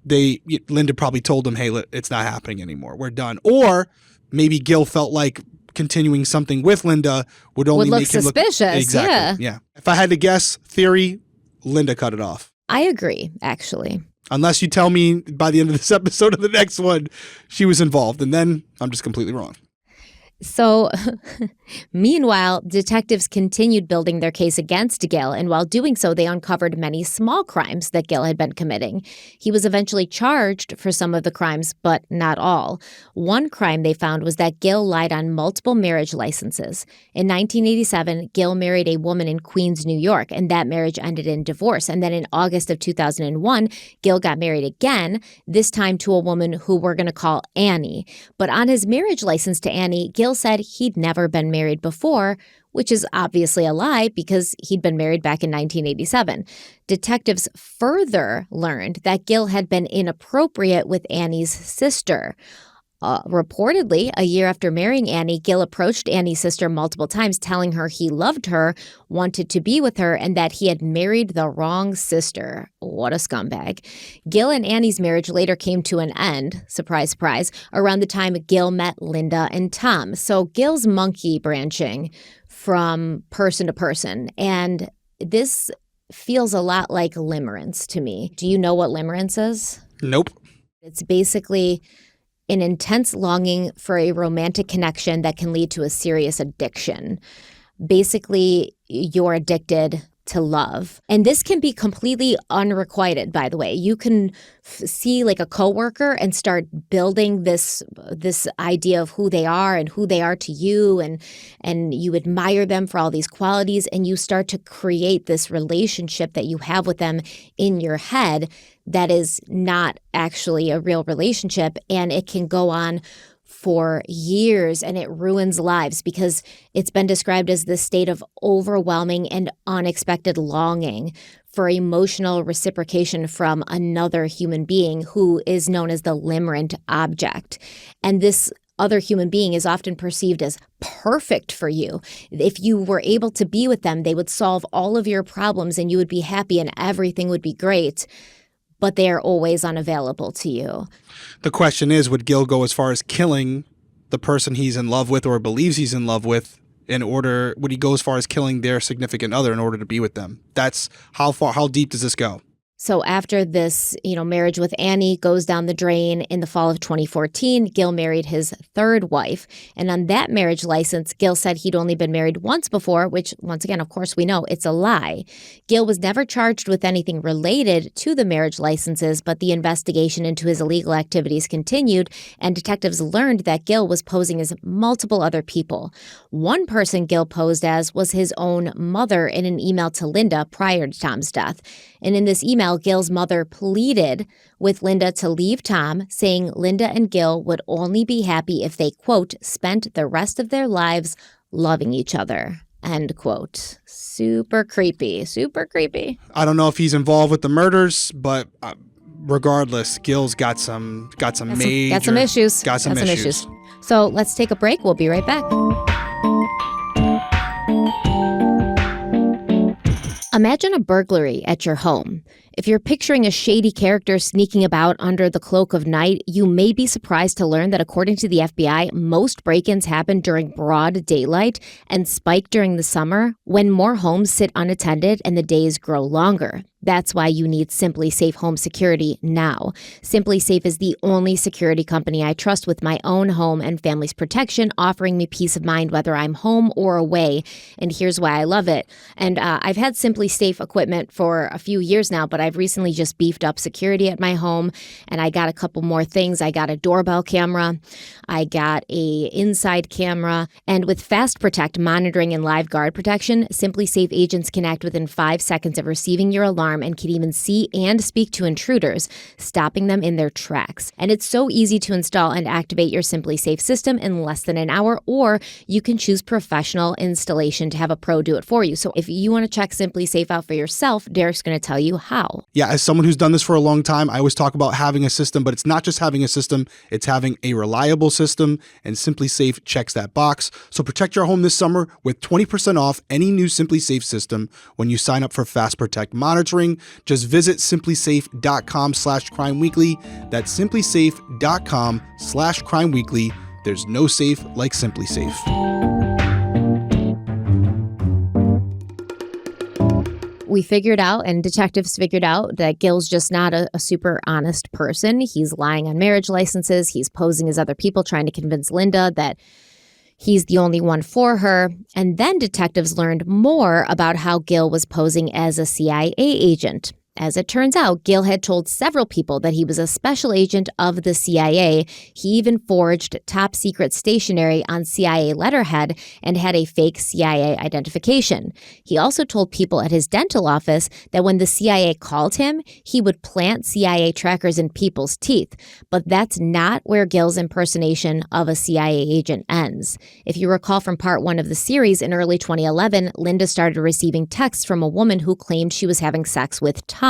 Linda probably told him, hey, it's not happening anymore. We're done. Or maybe Gil felt like continuing something with Linda would only look make him suspicious. Look exactly. Yeah. If I had to guess, theory, Linda cut it off. I agree, actually. Unless you tell me by the end of this episode or the next one, she was involved, and then I'm just completely wrong. So, meanwhile, detectives continued building their case against Gil, and while doing so, they uncovered many small crimes that Gil had been committing. He was eventually charged for some of the crimes, but not all. One crime they found was that Gil lied on multiple marriage licenses. In 1987, Gil married a woman in Queens, New York, and that marriage ended in divorce. And then in August of 2001, Gil got married again, this time to a woman who we're going to call Annie. But on his marriage license to Annie, Gil said he'd never been married before, which is obviously a lie because he'd been married back in 1987. Detectives further learned that Gil had been inappropriate with Annie's sister. Reportedly, a year after marrying Annie, Gil approached Annie's sister multiple times, telling her he loved her, wanted to be with her, and that he had married the wrong sister. What a scumbag. Gil and Annie's marriage later came to an end, surprise, surprise, around the time Gil met Linda and Tom. So Gil's monkey branching from person to person, and this feels a lot like limerence to me. Do you know what limerence is? Nope. It's basically an intense longing for a romantic connection that can lead to a serious addiction. Basically, you're addicted to love. And this can be completely unrequited, by the way. You can see like a coworker and start building this idea of who they are and who they are to you, and you admire them for all these qualities, and you start to create this relationship that you have with them in your head that is not actually a real relationship, and it can go on for years, and it ruins lives because it's been described as this state of overwhelming and unexpected longing for emotional reciprocation from another human being who is known as the limerent object. And this other human being is often perceived as perfect for you. If you were able to be with them, they would solve all of your problems and you would be happy and everything would be great. But they are always unavailable to you. The question is, would Gil go as far as killing the person he's in love with or believes he's in love with would he go as far as killing their significant other in order to be with them? That's how deep does this go? So after this, marriage with Annie goes down the drain in the fall of 2014, Gil married his third wife. And on that marriage license, Gil said he'd only been married once before, which once again, of course, we know it's a lie. Gil was never charged with anything related to the marriage licenses, but the investigation into his illegal activities continued, and detectives learned that Gil was posing as multiple other people. One person Gil posed as was his own mother in an email to Linda prior to Tom's death. And in this email, Gil's mother pleaded with Linda to leave Tom, saying Linda and Gil would only be happy if they, quote, spent the rest of their lives loving each other, end quote. Super creepy, super creepy. I don't know if he's involved with the murders, but regardless, Gil's got some issues. Got some issues. So let's take a break. We'll be right back. Imagine a burglary at your home. If you're picturing a shady character sneaking about under the cloak of night, you may be surprised to learn that according to the FBI, most break-ins happen during broad daylight and spike during the summer when more homes sit unattended and the days grow longer. That's why you need Simply Safe Home Security now. Simply Safe is the only security company I trust with my own home and family's protection, offering me peace of mind whether I'm home or away. And here's why I love it. And I've had Simply Safe equipment for a few years now, but I've recently just beefed up security at my home, and I got a couple more things. I got a doorbell camera, I got a inside camera, and with Fast Protect monitoring and live guard protection, Simply Safe agents can act within 5 seconds of receiving your alarm and can even see and speak to intruders, stopping them in their tracks. And it's so easy to install and activate your Simply Safe system in less than an hour, or you can choose professional installation to have a pro do it for you. So if you want to check Simply Safe out for yourself, Derek's going to tell you how. Yeah, as someone who's done this for a long time, I always talk about having a system, but it's not just having a system, it's having a reliable system, and Simply Safe checks that box. So protect your home this summer with 20% off any new Simply Safe system when you sign up for Fast Protect monitoring. Just visit simplysafe.com/crimeweekly. That's simplysafe.com/crimeweekly. There's no safe like Simply Safe. We figured out, and detectives figured out, that Gil's just not a super honest person. He's lying on marriage licenses. He's posing as other people, trying to convince Linda that he's the only one for her. And then detectives learned more about how Gil was posing as a CIA agent. As it turns out, Gil had told several people that he was a special agent of the CIA. He even forged top-secret stationery on CIA letterhead and had a fake CIA identification. He also told people at his dental office that when the CIA called him, he would plant CIA trackers in people's teeth. But that's not where Gil's impersonation of a CIA agent ends. If you recall from part 1 of the series, in early 2011, Linda started receiving texts from a woman who claimed she was having sex with Tom.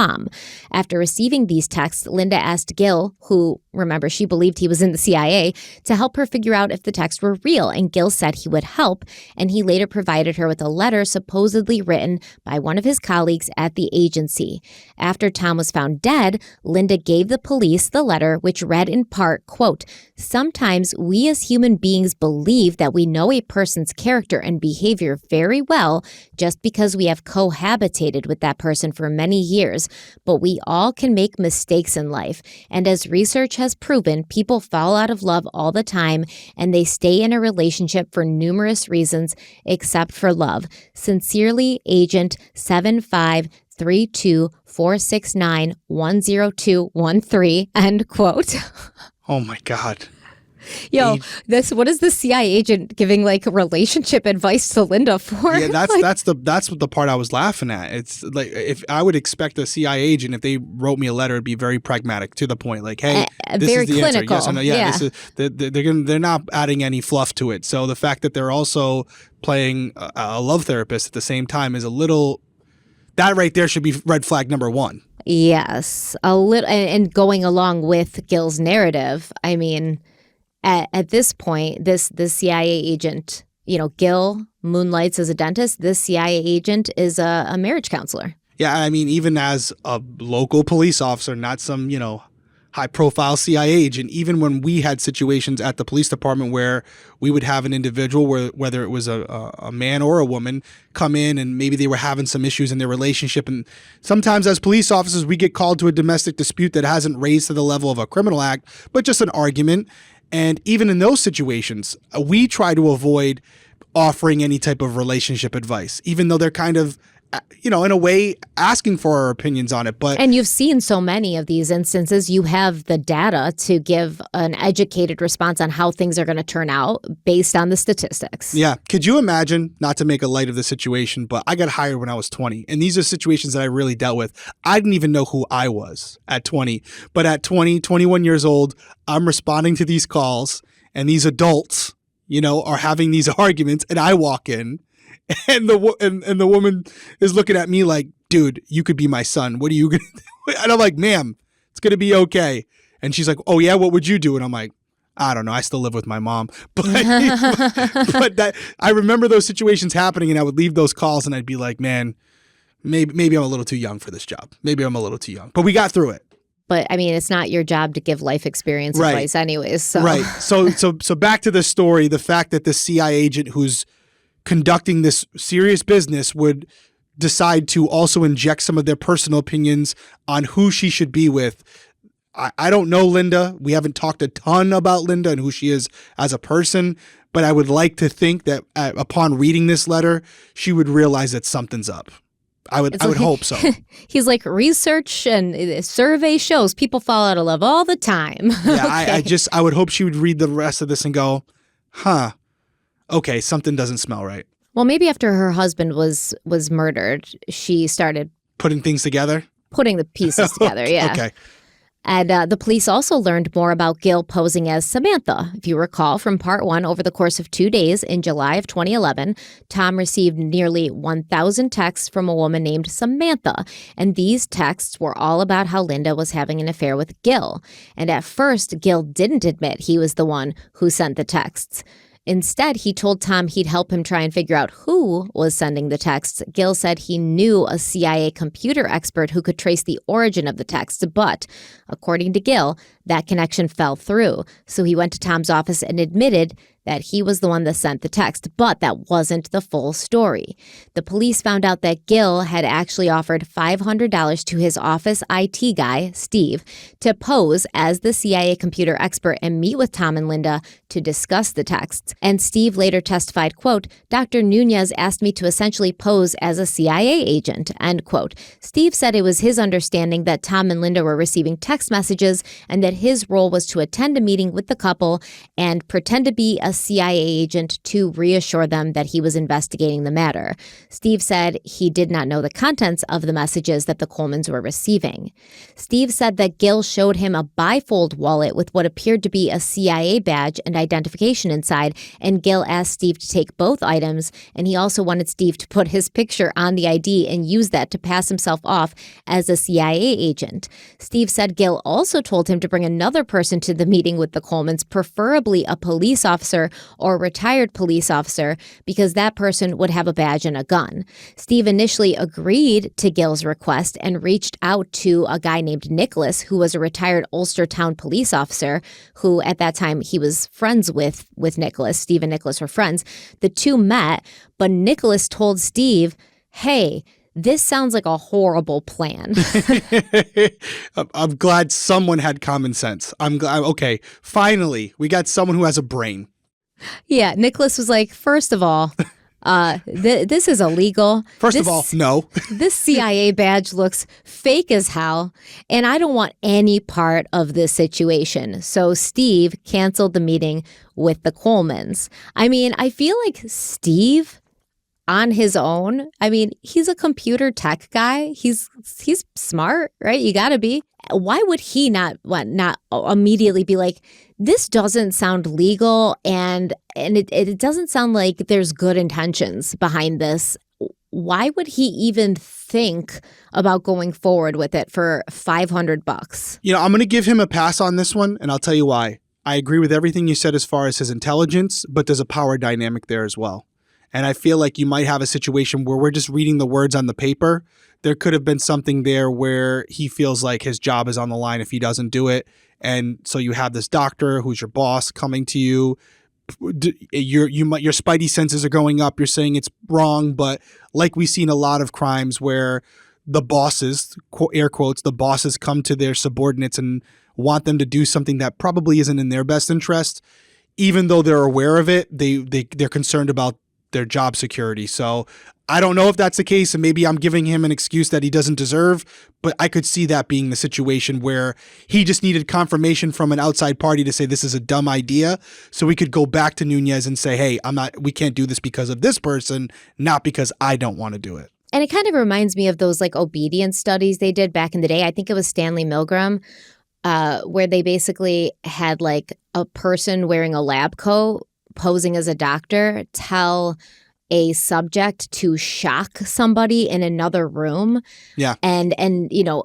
After receiving these texts, Linda asked Gil, who, remember, she believed he was in the CIA, to help her figure out if the texts were real, and Gil said he would help, and he later provided her with a letter supposedly written by one of his colleagues at the agency. After Tom was found dead, Linda gave the police the letter, which read in part, quote, "Sometimes we as human beings believe that we know a person's character and behavior very well just because we have cohabitated with that person for many years. But we all can make mistakes in life. And as research has proven, people fall out of love all the time, and they stay in a relationship for numerous reasons except for love. Sincerely, Agent 7532469102113, end quote." Oh my God. Yo, what is the CIA agent giving like relationship advice to Linda for? Yeah, that's what the part I was laughing at. It's like, if I would expect a CIA agent, if they wrote me a letter, it'd be very pragmatic, to the point. Like, hey, this very is the clinical. answer. Yes or no. Yeah. This is, they're not adding any fluff to it. So the fact that they're also playing a love therapist at the same time is a little. That right there should be red flag number 1. Yes, a little, and going along with Gil's narrative. I mean, at this point, this CIA agent, Gil moonlights as a dentist. This CIA agent is a marriage counselor. Yeah, I mean, even as a local police officer, not some, high-profile CIA agent. Even when we had situations at the police department where we would have an individual, whether it was a man or a woman, come in and maybe they were having some issues in their relationship. And sometimes as police officers, we get called to a domestic dispute that hasn't raised to the level of a criminal act, but just an argument. And even in those situations, we try to avoid offering any type of relationship advice, even though they're kind of, in a way, asking for our opinions on it. And you've seen so many of these instances. You have the data to give an educated response on how things are going to turn out based on the statistics. Yeah. Could you imagine, not to make a light of the situation, but I got hired when I was 20. And these are situations that I really dealt with. I didn't even know who I was at 20. But at 20, 21 years old, I'm responding to these calls and these adults, are having these arguments, and I walk in. And the woman is looking at me like, dude, you could be my son. What are you going to do? And I'm like, ma'am, it's going to be okay. And she's like, oh, yeah, what would you do? And I'm like, I don't know. I still live with my mom. But that I remember those situations happening, and I would leave those calls and I'd be like, man, maybe I'm a little too young for this job. Maybe I'm a little too young. But we got through it. But I mean, it's not your job to give life experience advice anyways. So. Right. So back to this story, the fact that the CIA agent who's conducting this serious business would decide to also inject some of their personal opinions on who she should be with. I don't know Linda. We haven't talked a ton about Linda and who she is as a person, but I would like to think that upon reading this letter, she would realize that something's up. I would hope so. He's like, research and survey shows people fall out of love all the time. Yeah, okay. I would hope she would read the rest of this and go, huh. Okay, something doesn't smell right. Well, maybe after her husband was murdered, she started putting things together? Putting the pieces together, yeah. Okay. And the police also learned more about Gil posing as Samantha. If you recall from part 1, over the course of 2 days in July of 2011, Tom received nearly 1,000 texts from a woman named Samantha. And these texts were all about how Linda was having an affair with Gil. And at first, Gil didn't admit he was the one who sent the texts. Instead, he told Tom he'd help him try and figure out who was sending the texts. Gil said he knew a CIA computer expert who could trace the origin of the texts, but according to Gil, that connection fell through. So he went to Tom's office and admitted that he was the one that sent the text, but that wasn't the full story. The police found out that Gil had actually offered $500 to his office IT guy, Steve, to pose as the CIA computer expert and meet with Tom and Linda to discuss the texts. And Steve later testified, quote, Dr. Nunez asked me to essentially pose as a CIA agent, end quote. Steve said it was his understanding that Tom and Linda were receiving text messages and that his role was to attend a meeting with the couple and pretend to be a CIA agent to reassure them that he was investigating the matter. Steve said he did not know the contents of the messages that the Kolmans were receiving. Steve said that Gil showed him a bifold wallet with what appeared to be a CIA badge and identification inside, and Gil asked Steve to take both items, and he also wanted Steve to put his picture on the ID and use that to pass himself off as a CIA agent. Steve said Gil also told him to bring another person to the meeting with the Kolmans, preferably a police officer or retired police officer, because that person would have a badge and a gun. Steve initially agreed to Gil's request and reached out to a guy named Nicholas, who was a retired Ulster town police officer, who at that time he was friends with Nicholas. Steve and Nicholas were friends. The two met, but Nicholas told Steve, hey, this sounds like a horrible plan. I'm glad someone had common sense. I'm glad. Okay, finally, we got someone who has a brain. Yeah, Nicholas was like, first of all, this is illegal. First of all, no. This CIA badge looks fake as hell, and I don't want any part of this situation. So Steve canceled the meeting with the Kolmans. I mean, I feel like Steve on his own, I mean, he's a computer tech guy. He's smart, right? You got to be. Why would he not immediately be like, this doesn't sound legal and it doesn't sound like there's good intentions behind this. Why would he even think about going forward with it for $500? I'm going to give him a pass on this one, and I'll tell you why. I agree with everything you said as far as his intelligence, but there's a power dynamic there as well. And I feel like you might have a situation where we're just reading the words on the paper. There could have been something there where he feels like his job is on the line if he doesn't do it. And so you have this doctor who's your boss coming to you. Your spidey senses are going up. You're saying it's wrong, but like we see in a lot of crimes where the bosses, air quotes, the bosses come to their subordinates and want them to do something that probably isn't in their best interest, even though they're aware of it. They're concerned about their job security. So I don't know if that's the case, and maybe I'm giving him an excuse that he doesn't deserve, but I could see that being the situation where he just needed confirmation from an outside party to say this is a dumb idea, so we could go back to Nunez and say, hey, we can't do this because of this person, not because I don't want to do it. And it kind of reminds me of those like obedience studies they did back in the day. I think it was Stanley Milgram, where they basically had like a person wearing a lab coat posing as a doctor tell a subject to shock somebody in another room. Yeah. And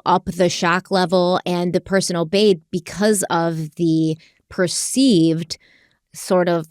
up the shock level, and the person obeyed because of the perceived sort of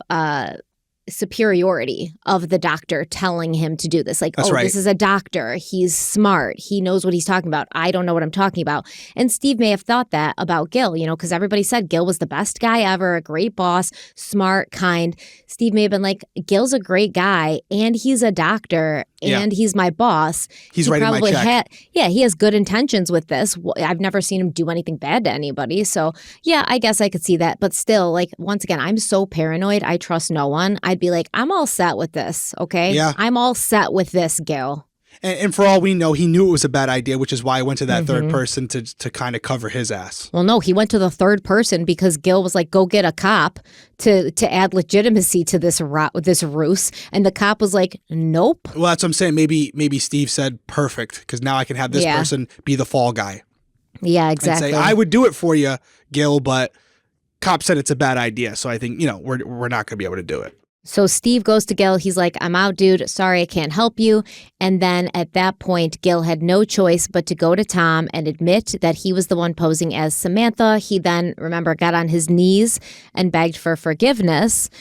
superiority of the doctor telling him to do this. Like, That's right. This is a doctor. He's smart. He knows what he's talking about. I don't know what I'm talking about. And Steve may have thought that about Gil, because everybody said Gil was the best guy ever, a great boss, smart, kind. Steve may have been like, Gil's a great guy, and he's a doctor, and he's my boss. He's writing my check. He has good intentions with this. I've never seen him do anything bad to anybody. So, yeah, I guess I could see that. But still, like, once again, I'm so paranoid. I trust no one. I'd be like, I'm all set with this, okay? Yeah. I'm all set with this, Gil. And for all we know, he knew it was a bad idea, which is why I went to that third person to kind of cover his ass. Well, no, he went to the third person because Gil was like, go get a cop to add legitimacy to this ruse. And the cop was like, nope. Well, that's what I'm saying. Maybe Steve said, perfect, because now I can have this person be the fall guy. Yeah, exactly. And say, I would do it for you, Gil, but cop said it's a bad idea. So I think, we're not going to be able to do it. So Steve goes to Gil. He's like, I'm out, dude. Sorry, I can't help you. And then at that point, Gil had no choice but to go to Tom and admit that he was the one posing as Samantha. He then, remember, got on his knees and begged for forgiveness.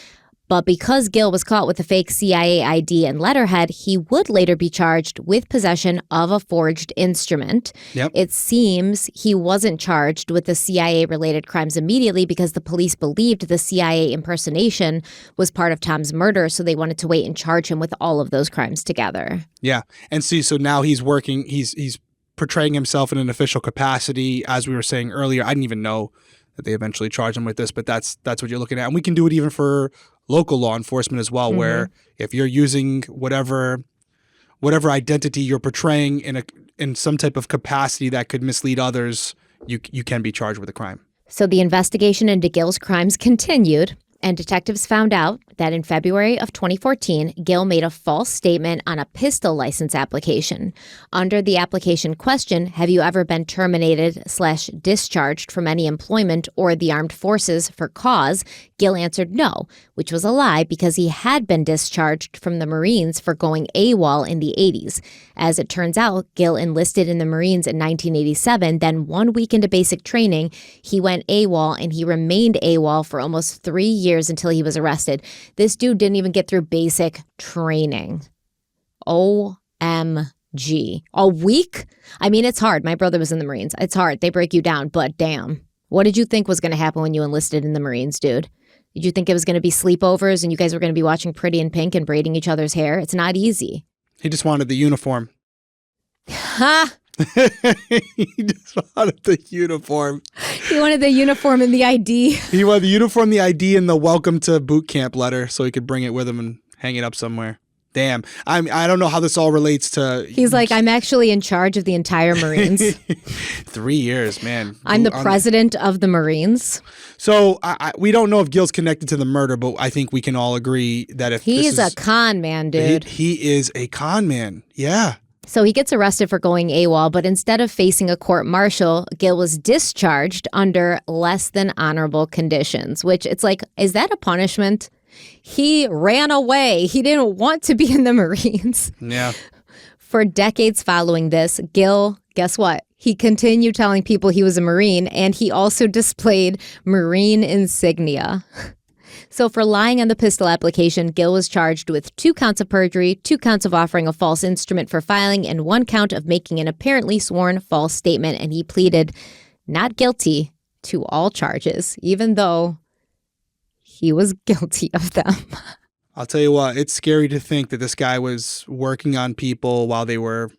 But because Gil was caught with a fake CIA ID and letterhead, he would later be charged with possession of a forged instrument. Yep. It seems he wasn't charged with the CIA-related crimes immediately because the police believed the CIA impersonation was part of Tom's murder, so they wanted to wait and charge him with all of those crimes together. Yeah. And see, so now he's working, he's portraying himself in an official capacity. As we were saying earlier, I didn't even know that they eventually charged him with this, but that's what you're looking at. And we can do it even for local law enforcement as well, where if you're using whatever identity you're portraying in some type of capacity that could mislead others, you can be charged with a crime. So the investigation into Gil's crimes continued, and detectives found out that in February of 2014, Gil made a false statement on a pistol license application. Under the application question, have you ever been terminated/discharged from any employment or the armed forces for cause? Gil answered no, which was a lie because he had been discharged from the Marines for going AWOL in the 80s. As it turns out, Gil enlisted in the Marines in 1987. Then 1 week into basic training, he went AWOL, and he remained AWOL for almost 3 years until he was arrested. This dude didn't even get through basic training. OMG. A week? I mean, it's hard. My brother was in the Marines. It's hard. They break you down, but damn. What did you think was going to happen when you enlisted in the Marines, dude? Did you think it was going to be sleepovers and you guys were going to be watching Pretty in Pink and braiding each other's hair? It's not easy. He just wanted the uniform. Ha! He just wanted the uniform. He wanted the uniform and the ID. He wanted the uniform, the ID, and the welcome to boot camp letter so he could bring it with him and hang it up somewhere. Damn. I don't know how this all relates to... He's like, I'm actually in charge of the entire Marines. 3 years, man. I'm the president of the Marines. So we don't know if Gil's connected to the murder, but I think we can all agree that if He's a con man, dude. He is a con man. Yeah. So he gets arrested for going AWOL, but instead of facing a court-martial, Gil was discharged under less than honorable conditions, which it's like, is that a punishment? He ran away. He didn't want to be in the Marines. Yeah. For decades following this, Gil, guess what? He continued telling people he was a Marine, and he also displayed Marine insignia. So for lying on the pistol application, Gil was charged with 2 counts of perjury, 2 counts of offering a false instrument for filing, and 1 count of making an apparently sworn false statement, and he pleaded not guilty to all charges, even though he was guilty of them. I'll tell you what, it's scary to think that this guy was working on people while they were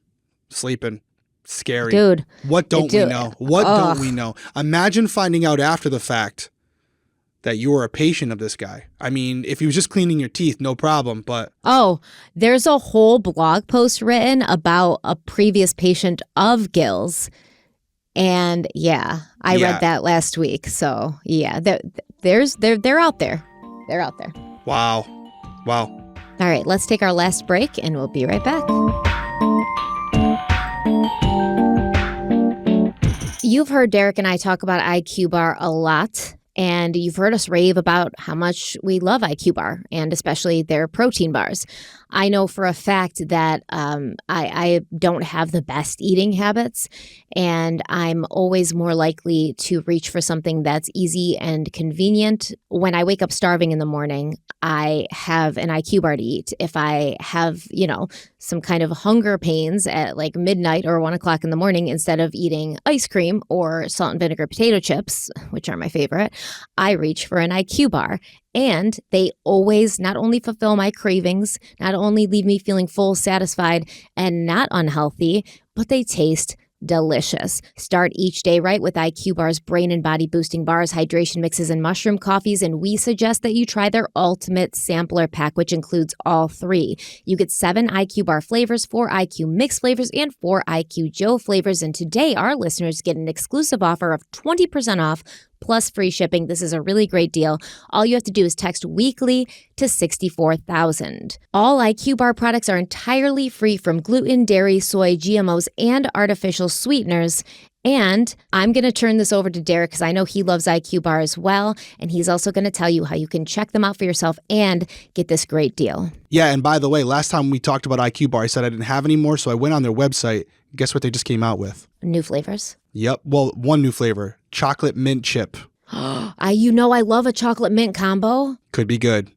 sleeping. Scary. Dude. What don't we know? What don't we know? Imagine finding out after the fact that you were a patient of this guy. I mean, if he was just cleaning your teeth, no problem, but... Oh, there's a whole blog post written about a previous patient of Gil's. And yeah, I read that last week. So yeah, they're out there. They're out there. Wow. All right, let's take our last break and we'll be right back. You've heard Derek and I talk about IQ Bar a lot, and you've heard us rave about how much we love IQ Bar, and especially their protein bars. I know for a fact that I don't have the best eating habits, and I'm always more likely to reach for something that's easy and convenient. When I wake up starving in the morning, I have an IQ bar to eat. If I have, some kind of hunger pains at like midnight or 1 o'clock in the morning, instead of eating ice cream or salt and vinegar potato chips, which are my favorite, I reach for an IQ bar. And they always not only fulfill my cravings, not only leave me feeling full, satisfied, and not unhealthy, but they taste delicious. Start each day right with IQ Bar's brain and body boosting bars, hydration mixes, and mushroom coffees. And we suggest that you try their ultimate sampler pack, which includes all 3. You get 7 IQ Bar flavors, 4 IQ mix flavors, and 4 IQ Joe flavors. And today, our listeners get an exclusive offer of 20% off plus free shipping. This is a really great deal. All you have to do is text weekly to 64,000. All IQ Bar products are entirely free from gluten, dairy, soy, GMOs, and artificial sweeteners. And I'm going to turn this over to Derek because I know he loves IQ Bar as well. And he's also going to tell you how you can check them out for yourself and get this great deal. Yeah, and by the way, last time we talked about IQ Bar, I said I didn't have any more, so I went on their website. Guess what they just came out with? New flavors? Yep. Well, one new flavor. Chocolate mint chip. I love a chocolate mint combo. Could be good.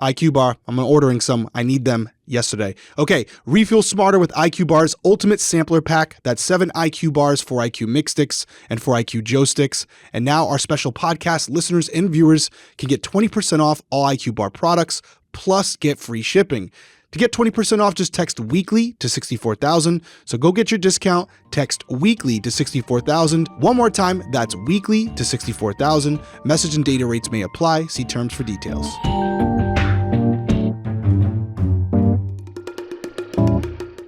IQ Bar. I'm ordering some. I need them yesterday. Okay. Refuel smarter with IQ Bar's ultimate sampler pack. That's 7 IQ Bars, 4 IQ Mix Sticks, and 4 IQ Joe Sticks. And now our special podcast listeners and viewers can get 20% off all IQ Bar products, plus get free shipping. To get 20% off, just text weekly to 64,000. So go get your discount. Text weekly to 64,000. One more time, that's weekly to 64,000. Message and data rates may apply. See terms for details.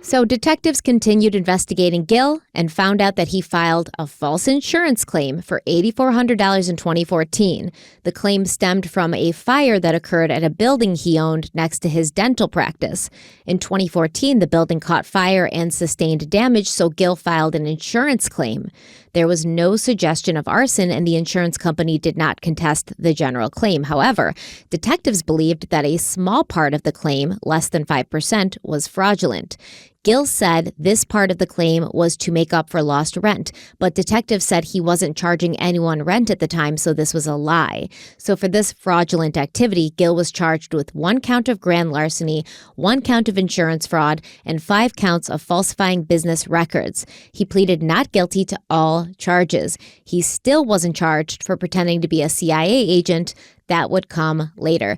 So detectives continued investigating Gil and found out that he filed a false insurance claim for $8,400 in 2014. The claim stemmed from a fire that occurred at a building he owned next to his dental practice. In 2014, the building caught fire and sustained damage, so Gil filed an insurance claim. There was no suggestion of arson, and the insurance company did not contest the general claim. However, detectives believed that a small part of the claim, less than 5%, was fraudulent. Gil said this part of the claim was to make up for lost rent, but detectives said he wasn't charging anyone rent at the time, so this was a lie. So for this fraudulent activity, Gil was charged with 1 count of grand larceny, 1 count of insurance fraud, and 5 counts of falsifying business records. He pleaded not guilty to all charges. He still wasn't charged for pretending to be a CIA agent. That would come later.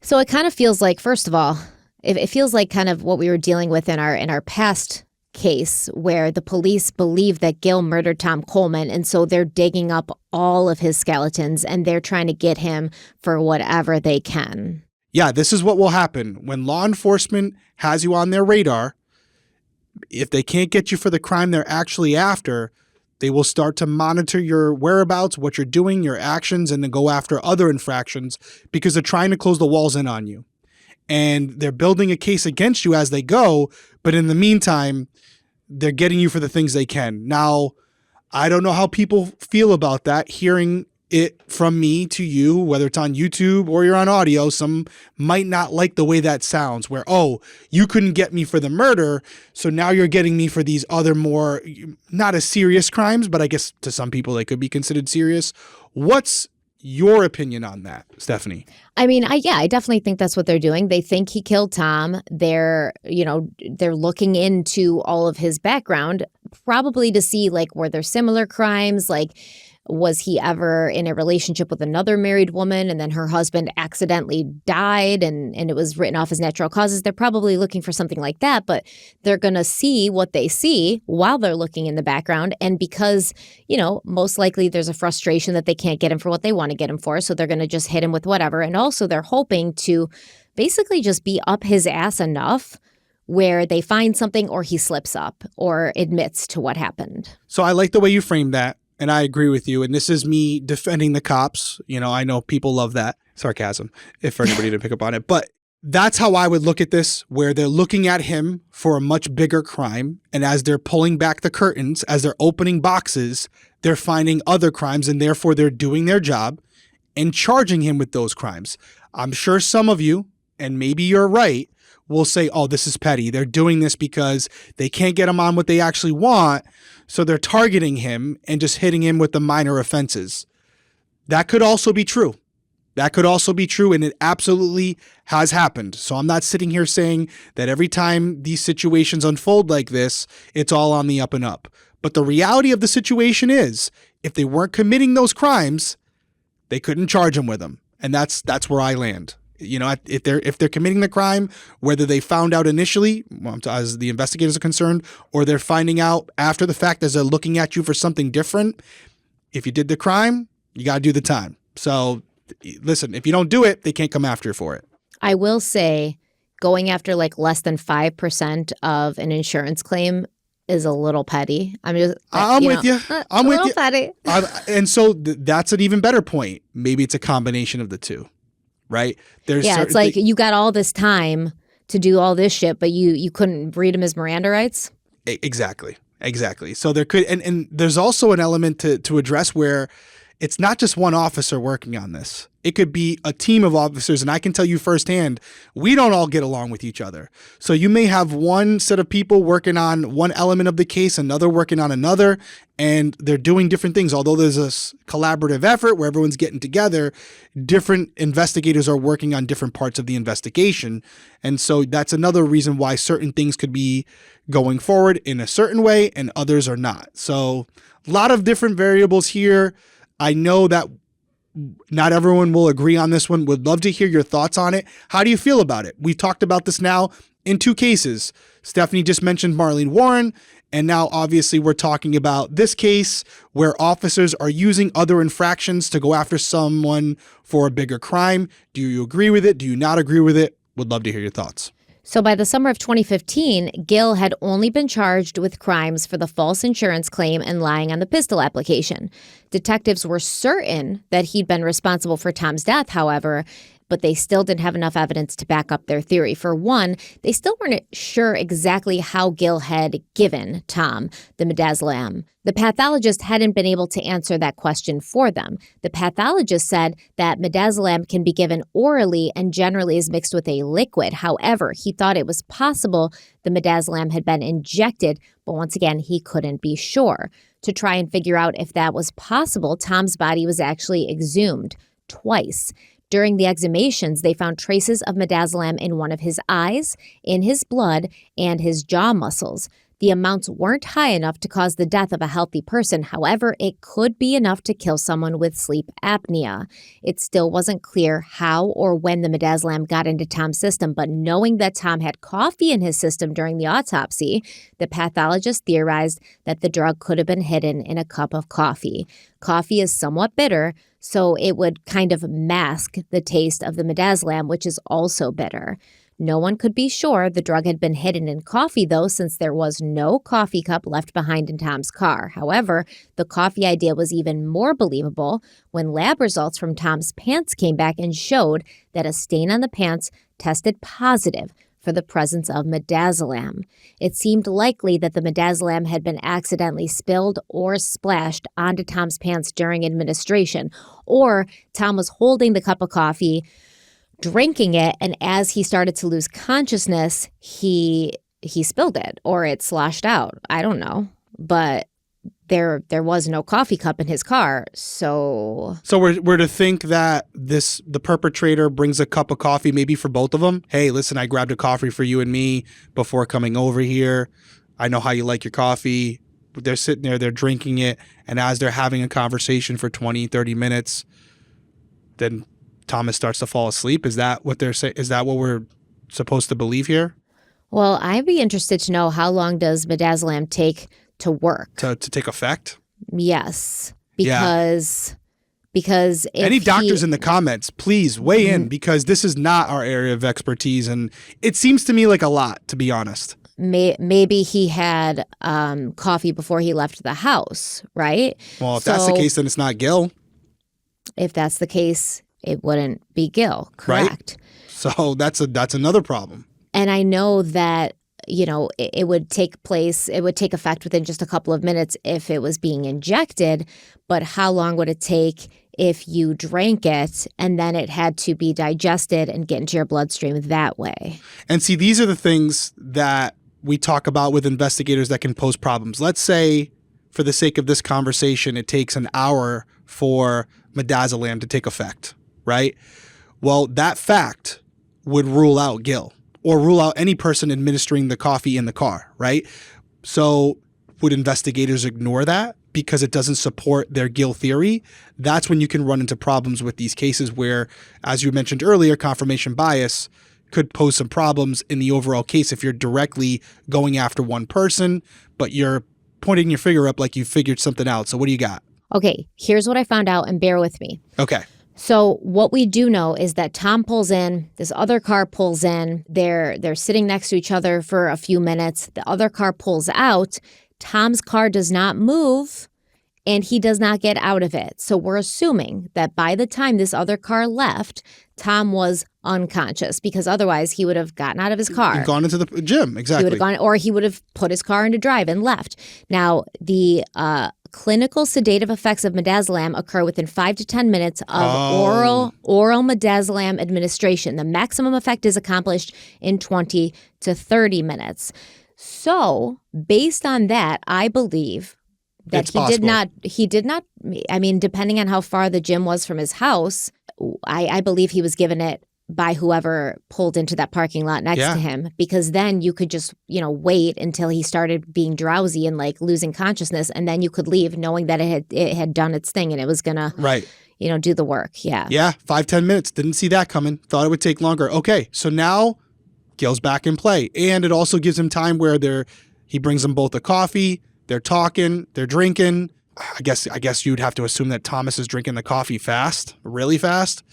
So it kind of feels like, first of all, it feels like kind of what we were dealing with in our past case, where the police believe that Gil murdered Tom Kolman, and so they're digging up all of his skeletons and they're trying to get him for whatever they can. Yeah, this is what will happen when law enforcement has you on their radar. If they can't get you for the crime they're actually after, they will start to monitor your whereabouts, what you're doing, your actions, and then go after other infractions because they're trying to close the walls in on you. And they're building a case against you as they go, but in the meantime, they're getting you for the things they can. Now, I don't know how people feel about that, hearing it from me to you, whether it's on YouTube or you're on audio. Some might not like the way that sounds, where, oh, you couldn't get me for the murder, so now you're getting me for these other more, not as serious crimes, but I guess to some people they could be considered serious. What's your opinion on that, Stephanie? I mean, I definitely think that's what they're doing. They think he killed Tom. They're looking into all of his background, probably to see, like, were there similar crimes? Like, Was he ever in a relationship with another married woman and then her husband accidentally died and it was written off as natural causes? They're probably looking for something like that, but they're going to see what they see while they're looking in the background. And because, most likely there's a frustration that they can't get him for what they want to get him for. So they're going to just hit him with whatever. And also they're hoping to basically just be up his ass enough where they find something or he slips up or admits to what happened. So I like the way you framed that. And I agree with you. And this is me defending the cops. I know people love that. Sarcasm, if for anybody to pick up on it. But that's how I would look at this, where they're looking at him for a much bigger crime. And as they're pulling back the curtains, as they're opening boxes, they're finding other crimes. And therefore, they're doing their job and charging him with those crimes. I'm sure some of you, and maybe you're right, will say, oh, this is petty. They're doing this because they can't get him on what they actually want. So they're targeting him and just hitting him with the minor offenses. That could also be true. That could also be true. And it absolutely has happened. So I'm not sitting here saying that every time these situations unfold like this, it's all on the up and up. But the reality of the situation is, if they weren't committing those crimes, they couldn't charge him with them. And that's where I land. If they're committing the crime, whether they found out initially, as the investigators are concerned, or they're finding out after the fact as they're looking at you for something different, if you did the crime, you got to do the time. So listen, if you don't do it, they can't come after you for it. I will say going after less than 5% of an insurance claim is a little petty. I'm with you. I'm with you. Petty. And so that's an even better point. Maybe it's a combination of the two. Right? It's like you got all this time to do all this shit, but you couldn't read them as Miranda rights. Exactly. So there could, and there's also an element to address where it's not just one officer working on this. It could be a team of officers. And I can tell you firsthand, we don't all get along with each other. So you may have one set of people working on one element of the case, another working on another, and they're doing different things. Although there's a collaborative effort where everyone's getting together, different investigators are working on different parts of the investigation. And so that's another reason why certain things could be going forward in a certain way and others are not. So a lot of different variables here. I know that not everyone will agree on this one. Would love to hear your thoughts on it. How do you feel about it? We've talked about this now in two cases. Stephanie just mentioned Marlene Warren, and now obviously we're talking about this case where officers are using other infractions to go after someone for a bigger crime. Do you agree with it? Do you not agree with it? Would love to hear your thoughts. So by the summer of 2015, Gill had only been charged with crimes for the false insurance claim and lying on the pistol application. Detectives were certain that he'd been responsible for Tom's death, however, but they still didn't have enough evidence to back up their theory. For one, they still weren't sure exactly how Gill had given Tom the midazolam. The pathologist hadn't been able to answer that question for them. The pathologist said that midazolam can be given orally and generally is mixed with a liquid. However, he thought it was possible the midazolam had been injected, but once again, he couldn't be sure. To try and figure out if that was possible, Tom's body was actually exhumed twice. During the exhumations, they found traces of midazolam in one of his eyes, in his blood, and his jaw muscles. The amounts weren't high enough to cause the death of a healthy person. However, it could be enough to kill someone with sleep apnea. It still wasn't clear how or when the midazolam got into Tom's system, but knowing that Tom had coffee in his system during the autopsy, the pathologist theorized that the drug could have been hidden in a cup of coffee. Coffee is somewhat bitter, so it would kind of mask the taste of the midazolam, which is also bitter. No one could be sure the drug had been hidden in coffee, though, since there was no coffee cup left behind in Tom's car. However, the coffee idea was even more believable when lab results from Tom's pants came back and showed that a stain on the pants tested positive for the presence of midazolam. It seemed likely that the midazolam had been accidentally spilled or splashed onto Tom's pants during administration, or Tom was holding the cup of coffee, drinking it, and as he started to lose consciousness, he spilled it or it sloshed out. I don't know, but there was no coffee cup in his car, so we're to think that the perpetrator brings a cup of coffee maybe for both of them. Hey, listen, I grabbed a coffee for you and me before coming over here. I know how you like your coffee. they're sitting there, they're drinking it, and as they're having a conversation for 20, 30 minutes, then Thomas starts to fall asleep? Is that what they're saying? Is that what we're supposed to believe here? Well, I'd be interested to know, how long does midazolam take to work? To take effect? Yes. Because if any doctors in the comments, please weigh in, because this is not our area of expertise, and it seems to me like a lot, to be honest. Maybe he had coffee before he left the house, right? Well, if that's the case, then it's not Gil. If that's the case, it wouldn't be Gil, correct? Right? So that's another problem. And I know that, it would take effect within just a couple of minutes if it was being injected, but how long would it take if you drank it and then it had to be digested and get into your bloodstream that way? And see, these are the things that we talk about with investigators that can pose problems. Let's say, for the sake of this conversation, it takes an hour for midazolam to take effect, right? Well, that fact would rule out Gil, or rule out any person administering the coffee in the car, right? So would investigators ignore that because it doesn't support their Gil theory? That's when you can run into problems with these cases where, as you mentioned earlier, confirmation bias could pose some problems in the overall case if you're directly going after one person, but you're pointing your finger up like you figured something out. So what do you got? Okay, here's what I found out, and bear with me. Okay. So what we do know is that Tom pulls in, this other car pulls in, they're sitting next to each other for a few minutes. The other car pulls out. Tom's car does not move, and he does not get out of it. So we're assuming that by the time this other car left, Tom was unconscious, because otherwise he would have gotten out of his car. And gone into the gym, exactly. He would have gone, or he would have put his car into drive and left. Now, the clinical sedative effects of midazolam occur within 5 to 10 minutes of oral midazolam administration. The maximum effect is accomplished in 20 to 30 minutes. So, based on that, I believe that he did not, I mean, depending on how far the gym was from his house, I believe he was given it by whoever pulled into that parking lot next to him, because then you could just, wait until he started being drowsy and like losing consciousness, and then you could leave knowing that it had done its thing and it was gonna do the work. Yeah, 5-10 minutes. Didn't see that coming. Thought it would take longer. Okay, so now Gil's back in play, and it also gives him time where he brings them both a coffee. They're talking, they're drinking. I guess you'd have to assume that Thomas is drinking the coffee fast, really fast.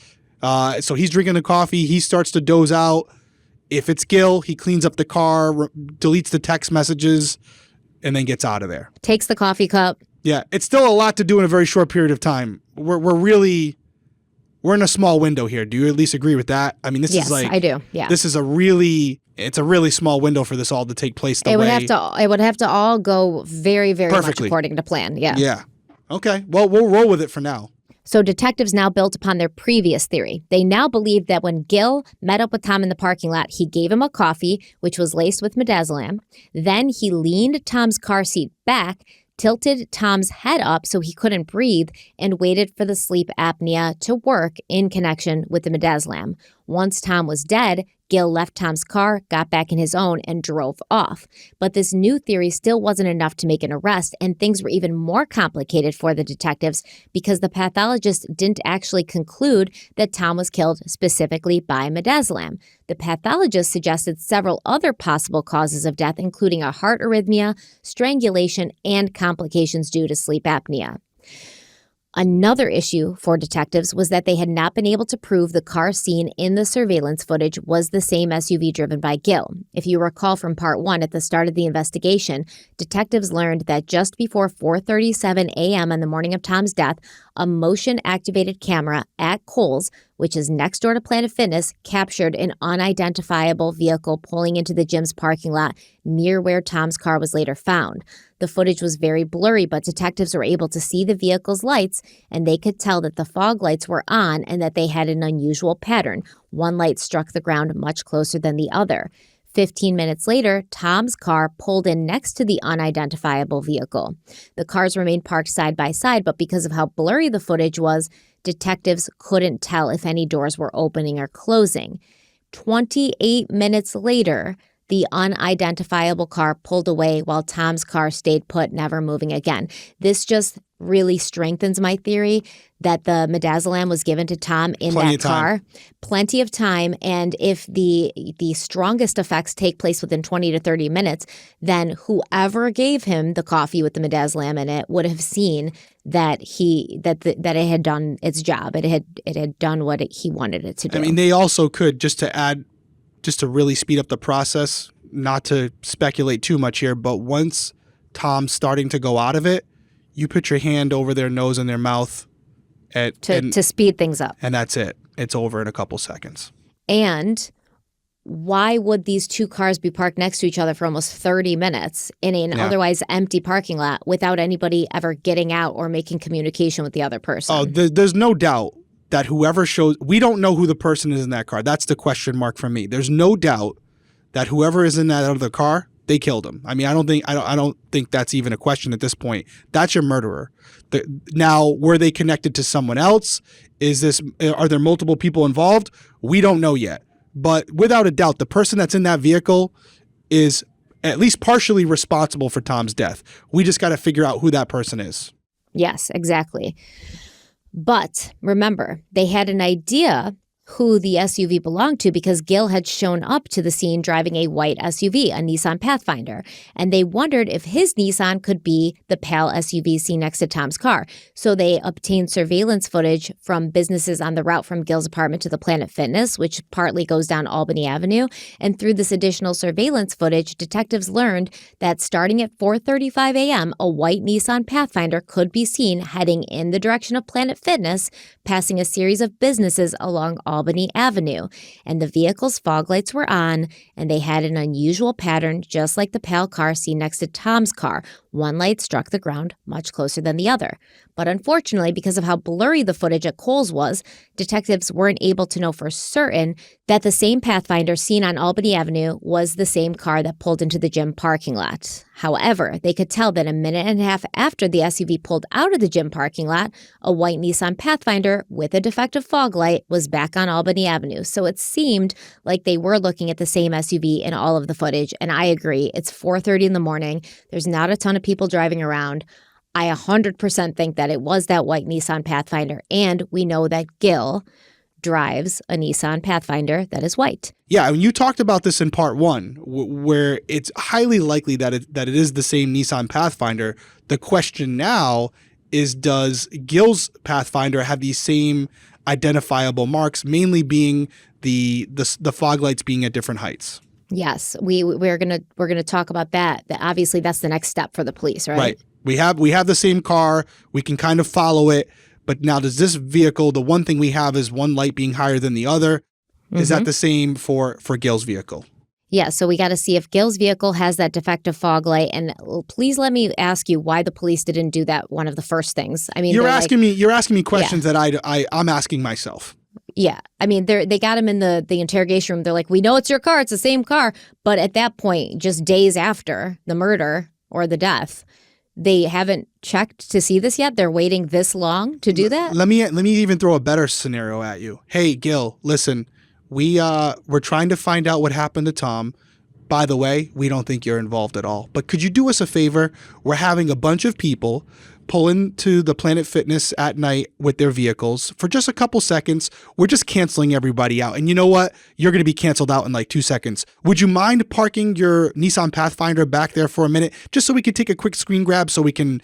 So he's drinking the coffee. He starts to doze out. If it's Gil, he cleans up the car, deletes the text messages, and then gets out of there. Takes the coffee cup. Yeah, it's still a lot to do in a very short period of time. We're in a small window here. Do you at least agree with that? I mean, this is like... Yes, I do. Yeah. This is a really small window for this all to take place It would have to all go very, very much according to plan. Yeah. Yeah. Okay. Well, we'll roll with it for now. So detectives now built upon their previous theory. They now believe that when Gil met up with Tom in the parking lot, he gave him a coffee, which was laced with midazolam. Then he leaned Tom's car seat back, tilted Tom's head up so he couldn't breathe, and waited for the sleep apnea to work in connection with the midazolam. Once Tom was dead, Gil left Tom's car, got back in his own, and drove off. But this new theory still wasn't enough to make an arrest, and things were even more complicated for the detectives because the pathologist didn't actually conclude that Tom was killed specifically by midazolam. The pathologist suggested several other possible causes of death, including a heart arrhythmia, strangulation, and complications due to sleep apnea. Another issue for detectives was that they had not been able to prove the car seen in the surveillance footage was the same SUV driven by Gil. If you recall from part 1, at the start of the investigation, detectives learned that just before 4:37 a.m. on the morning of Tom's death, a motion-activated camera at Kohl's, which is next door to Planet Fitness, captured an unidentifiable vehicle pulling into the gym's parking lot near where Tom's car was later found. The footage was very blurry, but detectives were able to see the vehicle's lights, and they could tell that the fog lights were on and that they had an unusual pattern. One light struck the ground much closer than the other. 15 minutes later, Tom's car pulled in next to the unidentifiable vehicle. The cars remained parked side by side, but because of how blurry the footage was, detectives couldn't tell if any doors were opening or closing. 28 minutes later, The unidentifiable car pulled away while Tom's car stayed put, never moving again. This just really strengthens my theory that the midazolam was given to Tom in that car. Plenty of time. And if the strongest effects take place within 20 to 30 minutes, then whoever gave him the coffee with the midazolam in it would have seen that it had done its job. It had done what he wanted it to do. I mean, they also could, just to really speed up the process, not to speculate too much here, but once Tom's starting to go out of it, you put your hand over their nose and their mouth to speed things up. And that's it. It's over in a couple seconds. And why would these two cars be parked next to each other for almost 30 minutes in an otherwise empty parking lot without anybody ever getting out or making communication with the other person? Oh, there's no doubt that whoever shows, we don't know who the person is in that car. That's the question mark for me. There's no doubt that whoever is in that other car, they killed him. I mean, I don't think that's even a question at this point. That's your murderer. Now, were they connected to someone else? Are there multiple people involved? We don't know yet. But without a doubt, the person that's in that vehicle is at least partially responsible for Tom's death. We just got to figure out who that person is. Yes, exactly. But remember, they had an idea who the SUV belonged to because Gil had shown up to the scene driving a white SUV, a Nissan Pathfinder, and they wondered if his Nissan could be the pale SUV seen next to Tom's car. So they obtained surveillance footage from businesses on the route from Gil's apartment to the Planet Fitness, which partly goes down Albany Avenue. And through this additional surveillance footage, detectives learned that starting at 4:35 a.m., a white Nissan Pathfinder could be seen heading in the direction of Planet Fitness, passing a series of businesses along Albany Avenue, and the vehicle's fog lights were on, and they had an unusual pattern, just like the pale car seen next to Tom's car. One light struck the ground much closer than the other. But unfortunately, because of how blurry the footage at Kohl's was, detectives weren't able to know for certain that the same Pathfinder seen on Albany Avenue was the same car that pulled into the gym parking lot. However, they could tell that a minute and a half after the SUV pulled out of the gym parking lot, a white Nissan Pathfinder with a defective fog light was back on Albany Avenue. So it seemed like they were looking at the same SUV in all of the footage. And I agree, it's 4:30 in the morning. There's not a ton of people driving around. I 100% think that it was that white Nissan Pathfinder, and we know that Gil drives a Nissan Pathfinder that is white. Yeah, and you talked about this in part one, where it's highly likely that it is the same Nissan Pathfinder. The question now is, does Gil's Pathfinder have these same identifiable marks, mainly being the fog lights being at different heights? Yes, we're gonna talk about that. Obviously, that's the next step for the police, right? Right. We have the same car. We can kind of follow it. But now, does this vehicle, the one thing we have is one light being higher than the other. Mm-hmm. Is that the same for Gil's vehicle? Yeah, so we got to see if Gil's vehicle has that defective fog light. And please let me ask you why the police didn't do that one of the first things. I mean, you're asking me questions that I'm asking myself. Yeah, I mean, they got him in the interrogation room. They're like, we know it's your car. It's the same car. But at that point, just days after the murder or the death, they haven't checked to see this yet? They're waiting this long to do that? Let me even throw a better scenario at you. Hey, Gil, listen, we're trying to find out what happened to Tom. By the way, we don't think you're involved at all. But could you do us a favor? We're having a bunch of people pull into the Planet Fitness at night with their vehicles for just a couple seconds. We're just canceling everybody out. And you know what? You're going to be canceled out in like 2 seconds. Would you mind parking your Nissan Pathfinder back there for a minute just so we can take a quick screen grab so we can,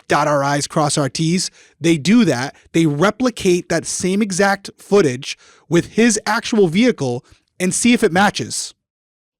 dot our I's, cross our T's? They do that. They replicate that same exact footage with his actual vehicle and see if it matches.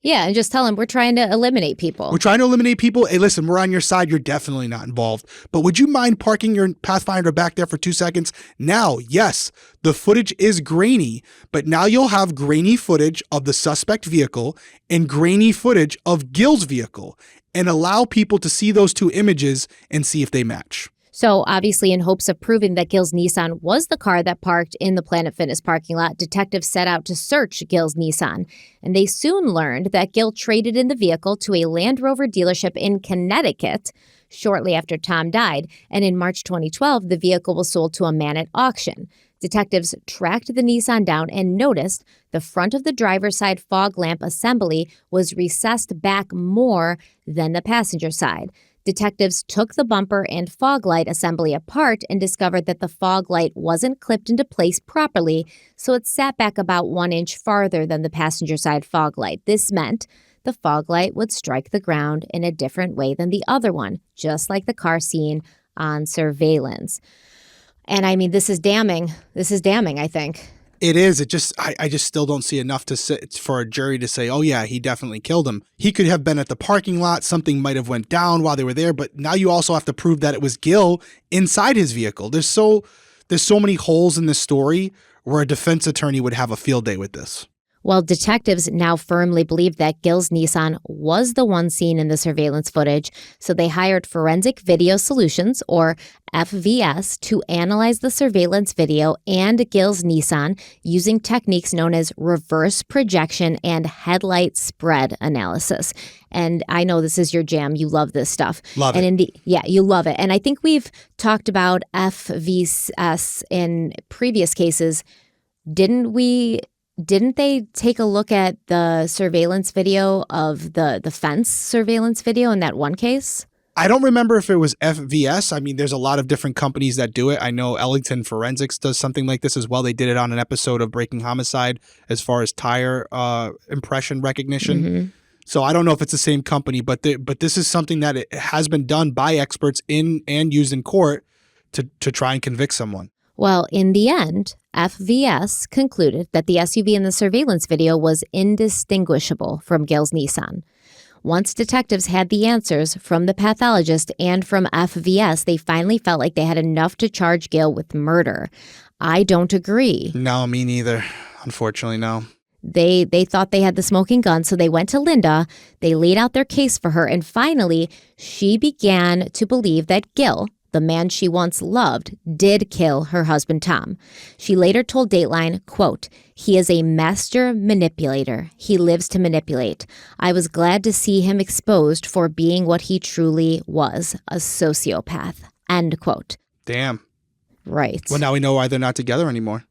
Yeah, and just tell him we're trying to eliminate people. We're trying to eliminate people. Hey, listen, we're on your side. You're definitely not involved. But would you mind parking your Pathfinder back there for 2 seconds? Now, yes, the footage is grainy, but now you'll have grainy footage of the suspect vehicle and grainy footage of Gil's vehicle, and allow people to see those two images and see if they match. So obviously, in hopes of proving that Gil's Nissan was the car that parked in the Planet Fitness parking lot, detectives set out to search Gil's Nissan. And they soon learned that Gil traded in the vehicle to a Land Rover dealership in Connecticut shortly after Tom died. And in March 2012, the vehicle was sold to a man at auction. Detectives tracked the Nissan down and noticed the front of the driver's side fog lamp assembly was recessed back more than the passenger side. Detectives took the bumper and fog light assembly apart and discovered that the fog light wasn't clipped into place properly, so it sat back about 1 inch farther than the passenger side fog light. This meant the fog light would strike the ground in a different way than the other one, just like the car seen on surveillance. And I mean, this is damning. This is damning, I think. It is. I just still don't see enough for a jury to say, oh yeah, he definitely killed him. He could have been at the parking lot. Something might have went down while they were there. But now you also have to prove that it was Gil inside his vehicle. There's so many holes in this story where a defense attorney would have a field day with this. Well, detectives now firmly believe that Gil's Nissan was the one seen in the surveillance footage, so they hired Forensic Video Solutions, or FVS, to analyze the surveillance video and Gil's Nissan using techniques known as reverse projection and headlight spread analysis. And I know this is your jam. You love this stuff. Love it. And you love it. And I think we've talked about FVS in previous cases. Didn't they take a look at the surveillance video of the fence surveillance video in that one case? I don't remember if it was FVS. I mean, there's a lot of different companies that do it. I know Ellington Forensics does something like this as well. They did it on an episode of Breaking Homicide as far as tire impression recognition. Mm-hmm. So I don't know if it's the same company, but this is something that it has been done by experts in and used in court to try and convict someone. Well, in the end, FVS concluded that the SUV in the surveillance video was indistinguishable from Gil's Nissan. Once detectives had the answers from the pathologist and from FVS, they finally felt like they had enough to charge Gil with murder. I don't agree. No, me neither. Unfortunately, no. They thought they had the smoking gun, so they went to Linda, they laid out their case for her, and finally, she began to believe that Gil, the man she once loved, did kill her husband, Tom. She later told Dateline, quote, "He is a master manipulator. He lives to manipulate. I was glad to see him exposed for being what he truly was, a sociopath." End quote. Damn. Right. Well, now we know why they're not together anymore.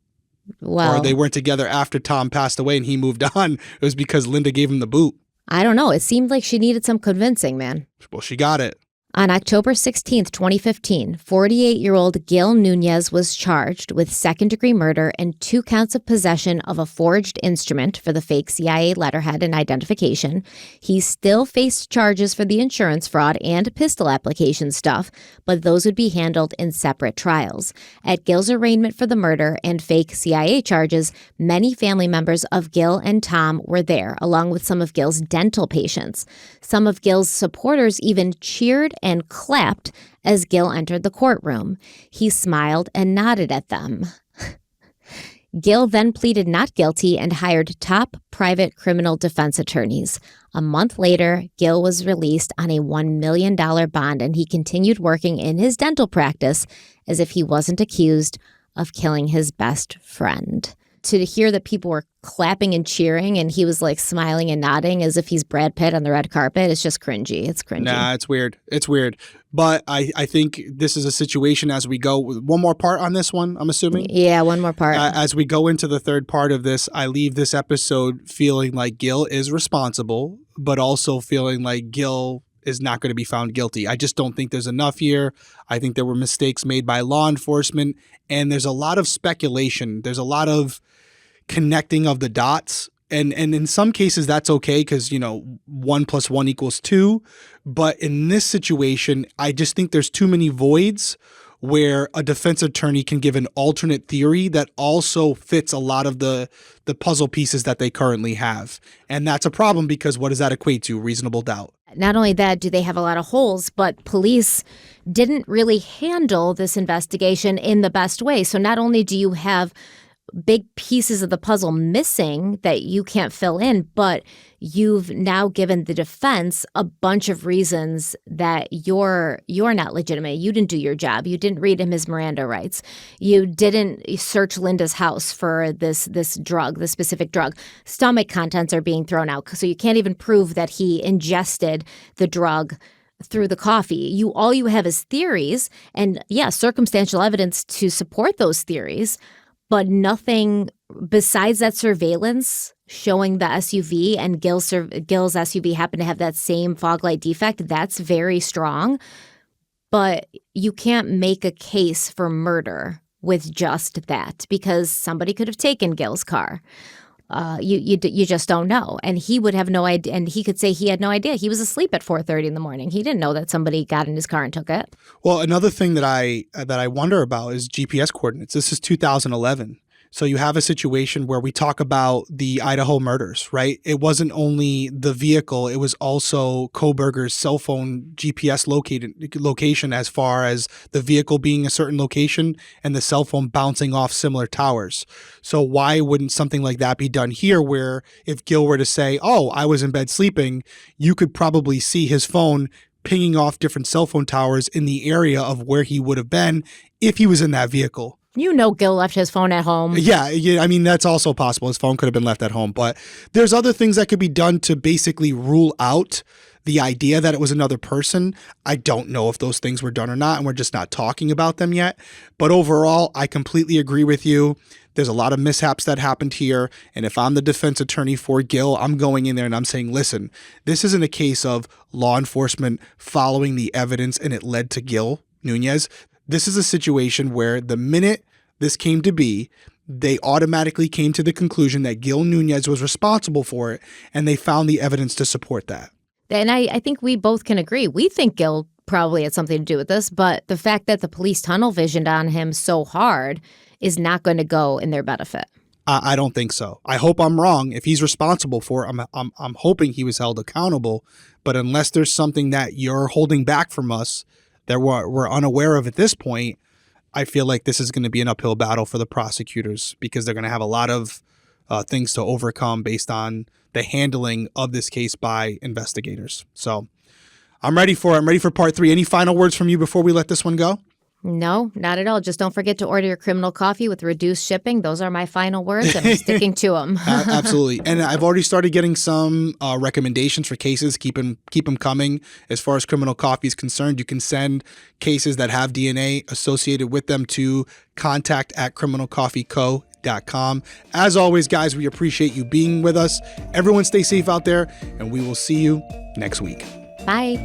Well, or they weren't together after Tom passed away and he moved on. It was because Linda gave him the boot. I don't know. It seemed like she needed some convincing, man. Well, she got it. On October 16, 2015, 48-year-old Gil Nunez was charged with second-degree murder and 2 counts of possession of a forged instrument for the fake CIA letterhead and identification. He still faced charges for the insurance fraud and pistol application stuff, but those would be handled in separate trials. At Gil's arraignment for the murder and fake CIA charges, many family members of Gil and Tom were there, along with some of Gil's dental patients. Some of Gil's supporters even cheered and clapped as Gil entered the courtroom. He smiled and nodded at them. Gil then pleaded not guilty and hired top private criminal defense attorneys. A month later, Gil was released on a $1 million bond, and he continued working in his dental practice as if he wasn't accused of killing his best friend. To hear that people were clapping and cheering and he was like smiling and nodding as if he's Brad Pitt on the red carpet, it's just cringy. It's cringy. Nah, it's weird. It's weird. But I think this is a situation as we go. One more part on this one, I'm assuming? Yeah, one more part. As we go into the third part of this, I leave this episode feeling like Gil is responsible, but also feeling like Gil is not going to be found guilty. I just don't think there's enough here. I think there were mistakes made by law enforcement, and there's a lot of speculation. There's a lot of connecting of the dots. And in some cases, that's okay because, 1 + 1 = 2. But in this situation, I just think there's too many voids where a defense attorney can give an alternate theory that also fits a lot of the puzzle pieces that they currently have. And that's a problem because what does that equate to? Reasonable doubt. Not only that, do they have a lot of holes, but police didn't really handle this investigation in the best way. So not only do you have big pieces of the puzzle missing that you can't fill in, but you've now given the defense a bunch of reasons that you're not legitimate. You didn't do your job. You didn't read him his Miranda rights. You didn't search Linda's house for this drug, this specific drug. Stomach contents are being thrown out, so you can't even prove that he ingested the drug through the coffee. All you have is theories and, circumstantial evidence to support those theories. but nothing besides that surveillance showing the SUV and Gill's SUV happened to have that same fog light defect. That's very strong. But you can't make a case for murder with just that because somebody could have taken Gill's car. You just don't know. And he would have no idea. And he could say he had no idea. He was asleep at 4:30 in the morning. He didn't know that somebody got in his car and took it. Well, another thing that I wonder about is GPS coordinates. This is 2011. So you have a situation where we talk about the Idaho murders, right? It wasn't only the vehicle, it was also Koberger's cell phone GPS location as far as the vehicle being a certain location and the cell phone bouncing off similar towers. So why wouldn't something like that be done here where if Gill were to say, oh, I was in bed sleeping, you could probably see his phone pinging off different cell phone towers in the area of where he would have been if he was in that vehicle. You know Gill left his phone at home. Yeah, I mean, that's also possible. His phone could have been left at home. But there's other things that could be done to basically rule out the idea that it was another person. I don't know if those things were done or not, and we're just not talking about them yet. But overall, I completely agree with you. There's a lot of mishaps that happened here. And if I'm the defense attorney for Gill, I'm going in there and I'm saying, listen, this isn't a case of law enforcement following the evidence and it led to Gill Nunez. This is a situation where the minute this came to be, they automatically came to the conclusion that Gill Nunez was responsible for it, and they found the evidence to support that. And I think we both can agree. We think Gill probably had something to do with this, but the fact that the police tunnel visioned on him so hard is not going to go in their benefit. I don't think so. I hope I'm wrong. If he's responsible for it, I'm hoping he was held accountable. But unless there's something that you're holding back from us that we're unaware of at this point, I feel like this is going to be an uphill battle for the prosecutors because they're going to have a lot of things to overcome based on the handling of this case by investigators. So I'm ready for it. I'm ready for part 3. Any final words from you before we let this one go? No, not at all. Just don't forget to order your criminal coffee with reduced shipping. Those are my final words, and I'm sticking to them. Absolutely. And I've already started getting some recommendations for cases. Keep them coming. As far as criminal coffee is concerned, you can send cases that have DNA associated with them to contact@criminalcoffeeco.com. As always, guys, we appreciate you being with us. Everyone stay safe out there, and we will see you next week. Bye.